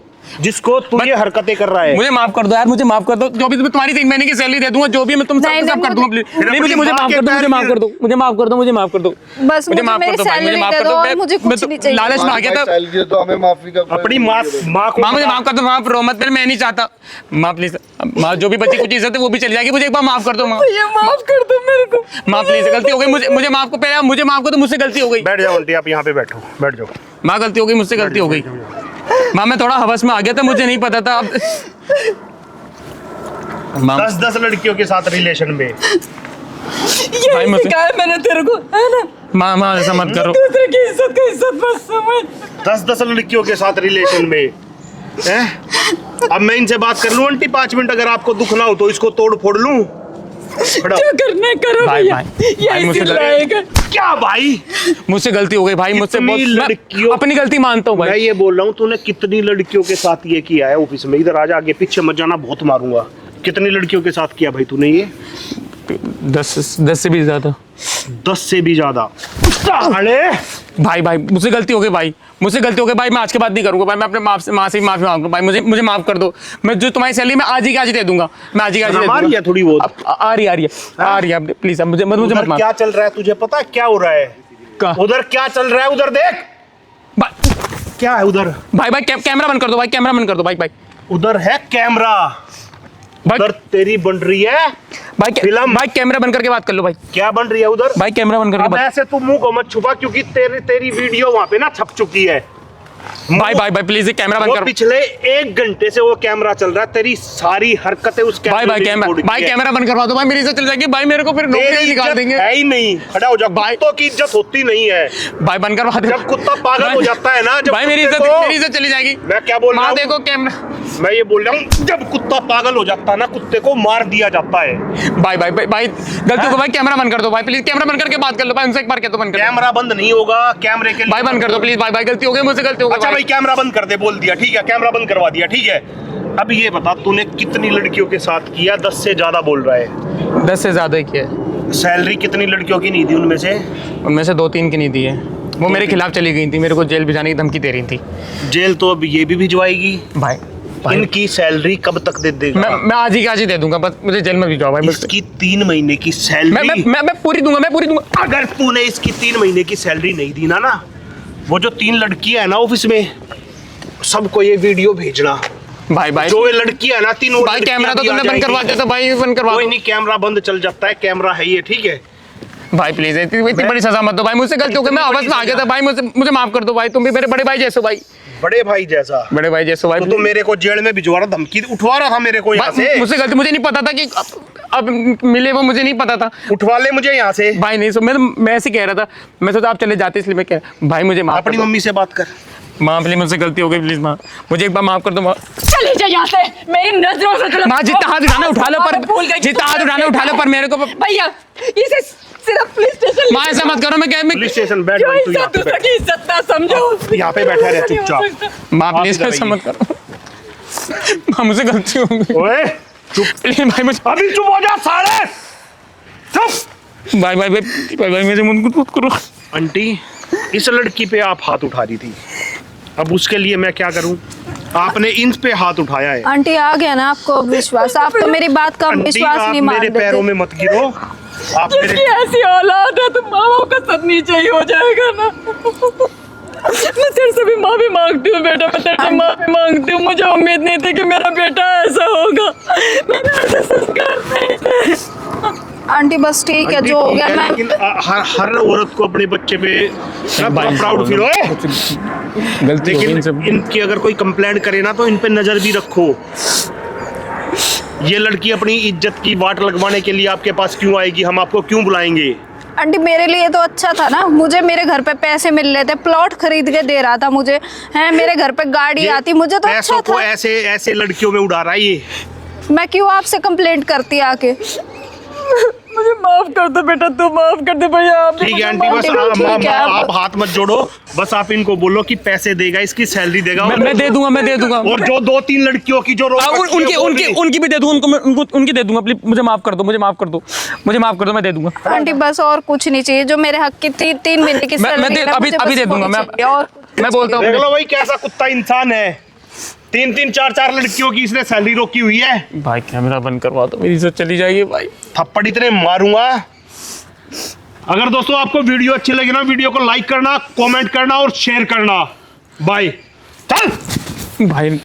जिसको तू ये हरकतें कर रहा है। मुझे माफ कर दो यार, मुझे माफ कर दो। जो भी तुम्हारी 3 महीने की सैलरी दे दूंगा, जो भी मैं तुम सब नहीं, सब नहीं, कर दूंगा प्लीज। फिर नहीं अपनी मुझे माँ माफ के कर दो, पैर मुझे माफ कर दो, मुझे माफ कर दो, मुझे माफ कर दो। बस मुझे माफ मेरी कर दो भाई, मुझे सैलरी माफ दे कर दो दो। और मुझे कुछ नहीं चाहिए। लालच में आ गया था। चाहिए तो हमें माफी का कोई- अपनी माँ को माँ मुझे माफ कर दो, माँ रो मत, फिर मैं नहीं चाहता। माँ प्लीज, माँ जो भी बची कुछ इज्जत है वो भी चली जाएगी। मुझे एक बार माफ कर दो माँ। ये माफ कर दो मेरे को। माँ प्लीज, गलती हो गई, मुझे माफ को पहले मुझे माफ कर दो, मुझसे गलती हो गई। बैठ जाओ आंटी, आप यहाँ पे बैठो, बैठ जाओ। माँ गलती हो गई, मुझसे गलती हो गई। माँ मैं थोड़ा हवस में आ गया था, मुझे नहीं पता था। अब माँ 10 लड़कियों के साथ रिलेशन में भाई ये मुझसे- सिखाया मैंने तेरे को, है ना? माँ ऐसा मत करो। दूसरे की इज्जत का इज्जत मत समझ। 10 लड़कियों के साथ रिलेशन में हैं? अब मैं इनसे बात कर लूं आंटी 5 मिनट, अगर आपको दुख ना हो तो इसको तोड़ फोड़ लूं। खड़ा हो। जो करना है करो भाई, भैया, भाई, ये भाई, मुझसे इसी गलती- लायक है। क्या भाई, मुझसे गलती हो गई भाई, मुझसे कितनी बहुत मैं लड़कियों- अपनी गलती मानता हूँ मैं भाई। ये बोल रहा हूँ तूने कितनी लड़कियों के साथ ये किया है ऑफिस में? इधर आजा, आगे पीछे मत जाना, बहुत मारूंगा। कितनी लड़कियों के साथ किया भाई तूने ये? 10 से भी ज्यादा। 10 से भी ज्यादा। अरे भाई मुझसे गलती हो गई भाई, मुझसे गलती हो गई भाई। मैं आज के बाद नहीं करूंगा भाई। मैं अपने माँ से माफी मांगूंगा भाई। मुझे माफ कर दो। मैं जो तुम्हारी सैलरी मैं आज ही दे दूंगा। मैं आज ही दे दूंगा। आ रही है थोड़ी बहुत। आ रही है प्लीज। मुझे मत उधर मार। क्या चल रहा है तुझे पता है? क्या हो रहा है का? उधर? क्या चल रहा है उधर? देख क्या है उधर। भाई कैमरा बंद कर दो भाई, कैमरा बंद कर दो भाई। उधर है कैमरा, उधर तेरी बन रही है फिल्म। भाई कैमरा बंद करके बात कर लो भाई। क्या बन रही है उधर? भाई कैमरा बंद करके अब बात। ऐसे तू मुंह को मत छुपा, क्योंकि तेरी वीडियो वहां पे ना छप चुकी है। भाई प्लीज कैमरा बंद वो कर। पिछले 1 घंटे से वो कैमरा चल रहा है, तेरी सारी हरकतें उस कैमरे भाई कैमरा बंद करवा दो भाई, मेरी इज्जत चल जाएगी भाई। मेरे को फिर नौकरी निकाल देंगे है ही नहीं। खड़ा हो जा भाई, कुत्तों की इज्जत होती नहीं है भाई। बंद करवा दो। जब कुत्ता पागल हो जाता है ना, जब भाई मेरी कुत्ते को- इज्जत चली जाएगी। मैं क्या बोल रहा माँ हूँ? देखो कैमरा मैं ये बोल रहा हूँ, जब कुत्ता पागल हो जाता है ना, कुत्ते को मार दिया जाता है। भाई भाई भाई भाई गलती हो भाई, कैमरा बंद कर दो भाई प्लीज, कैमरा बंद करके बात कर लो भाई, उनसे एक बार कह दो बंद कर दो। कैमरा बंद नहीं होगा, कैमरे के लिए भाई बंद कर दो प्लीज भाई, भाई गलती हो गई मुझसे, गलती हो गई अच्छा भाई कैमरा बंद कर दे, बोल दिया ठीक है, कैमरा बंद करवा दिया ठीक है। अब ये बता तूने कितनी लड़कियों के साथ किया? 10 से ज्यादा बोल रहा है। 10 से ज्यादा ही किया है। सैलरी कितनी लड़कियों की नहीं दी उनमें से? उनमें से 2-3 की नहीं दी है, वो मेरे खिलाफ चली गई थी, मेरे को जेल भिजाने की धमकी दे रही थी। जेल तो अब ये भी भिजवाएगी। भाई भाई इनकी सैलरी कब तक दे देगा? मैं आज ही दे दूंगा, बस मुझे जेल में भिजवाओ भाई। इसकी 3 महीने की सैलरी मैं पूरी दूंगा, मैं पूरी दूंगा। अगर तूने इसकी 3 महीने की सैलरी नहीं दी ना, वो जो 3 लड़कियां है ना ऑफिस में, सबको ये वीडियो भेजना। भाई भाई जो ये लड़की है ना, 3 भाई कैमरा तो तुमने बंद करवा दिया था भाई, बंद करवा कोई दो। नहीं, कैमरा बंद चल जाता है, कैमरा है ये ठीक है। भाई प्लीज इतनी बड़ी सजा मत दो भाई, मुझसे गलती हो गई, मैं आवाज में आ गया था भाई, मुझे माफ कर दो भाई, तुम भी मेरे बड़े भाई जैसे भाई, बड़े भाई जैसा। बड़े भाई जैसे भाई। तो मेरे को जेल में भिजवा रहा, धमकी उठवा रहा था मेरे को यहाँ से। मुझसे गलती, मुझे नहीं पता था कि अब मिले वो, मुझे नहीं पता था। उठवा ले मुझे यहाँ से भाई नहीं, मैं ऐसे कह रहा था, मैं सोचा आप चले जाते इसलिए मैं कह भाई मुझे माफ अपनी मम्मी से बात कर। माँ प्लीज, मुझसे गलती हो गई प्लीज माँ, मुझे एक बार माफ कर दो माँ। चली जा यहाँ से, मेरी नजरों से तुम माँ जितना हाथ उठाना उठा लो, पर जितना हाथ उठाना उठा लो, पर मेरे को भैया इसे सिर्फ पुलिस स्टेशन माँ ऐसा मत करो, मैं क्या पुलिस स्टेशन बैठ जो भाई, तू यहाँ इज्जत पे दूसरे बैठ। की इज्जत ना समझो। यहाँ पे बैठा रहे चुपचाप। माँ आप प्लीज इधर ऐसा आइए। मत करो माँ, मुझे गलती हो गई ओए चुप, प्लीज भाई, मुझे अभी चुप हो जा साले, चुप। भाई भाई भाई भाई मुझे मत करो। आंटी, इस लड़की पे आप हाथ उठा रही थी, अब उसके लिए मैं क्या करूं? आपने इन पे हाथ उठाया है। आंटी आ गया ना आपको विश्वास, आप तो मेरी बात का आंटी, विश्वास आप नहीं मान मेरे रहे पैरों थे। में मत गिरो। आप जिसकी मेरे ऐसी औलाद है तो माँ बाप का सब नीचे ही हो जाएगा ना। मैं तेरे से भी माफी मांगती हूँ बेटा, मैं तेरे से माफी मांगती हूँ, मुझे उम्मीद नहीं थी कि मेरा बेटा ऐसा होगा, मेरे ऐसे संस्कार नहीं थे। आंटी बस ठीक है, जो हो गया मैं लेकिन हर औरत को अपने बच्चे पे प्राउड फील हो। गलती हो गई इनसे। लेकिन इनकी अगर कोई कंप्लेंट करे ना तो इन पे नजर भी रखो। ये लड़की अपनी इज्जत की वाट लगवाने के लिए आपके पास क्यों आएगी? हम आपको क्यों बुलाएंगे? आंटी मेरे लिए तो अच्छा था ना, मुझे मेरे घर पे पैसे मिल रहे थे, प्लॉट खरीद के दे रहा था मुझे, है मेरे घर पे गाड़ी ये आती, मुझे तो पैसों अच्छा को था। ऐसे ऐसे लड़कियों में उड़ा रहा है ये। मैं क्यों आपसे कंप्लेंट करती आके? मुझे माफ कर दो बेटा, तू माफ कर दे भैया। आप ठीक है आंटी, बस आप हाथ मत जोड़ो, बस आप इनको बोलो कि पैसे देगा, इसकी सैलरी देगा। मैं दे दूंगा, मैं दे दूंगा। और जो 2-3 लड़कियों की जो उनकी भी दे दूंगा, उनकी दे दूंगा, प्लीज मुझे माफ कर दो, मुझे माफ कर दो, मुझे माफ कर दो, मैं दे दूंगा। आंटी बस और कुछ नहीं चाहिए, जो मेरे हक की 3 महीने की मैं सैलरी है ना, मुझे अभी बस दे दूंगा, वही मैं चाहिए और मैं बोलता देख हूँ। लो भाई कैसा कुत्ता इंसान है। 3-3, 4-4 लड़कियों की इसने सैलरी रोकी हुई है। भाई कैमरा बंद करवा दो, मेरी इज्जत चली जाएगी भाई। थप्पड़ इतने मारूंगा। अगर दोस्तों आपको वीडियो अच्छी लगी ना, वीडियो को लाइक करना, कमेंट करना और शेयर करना। बाय। चल भाई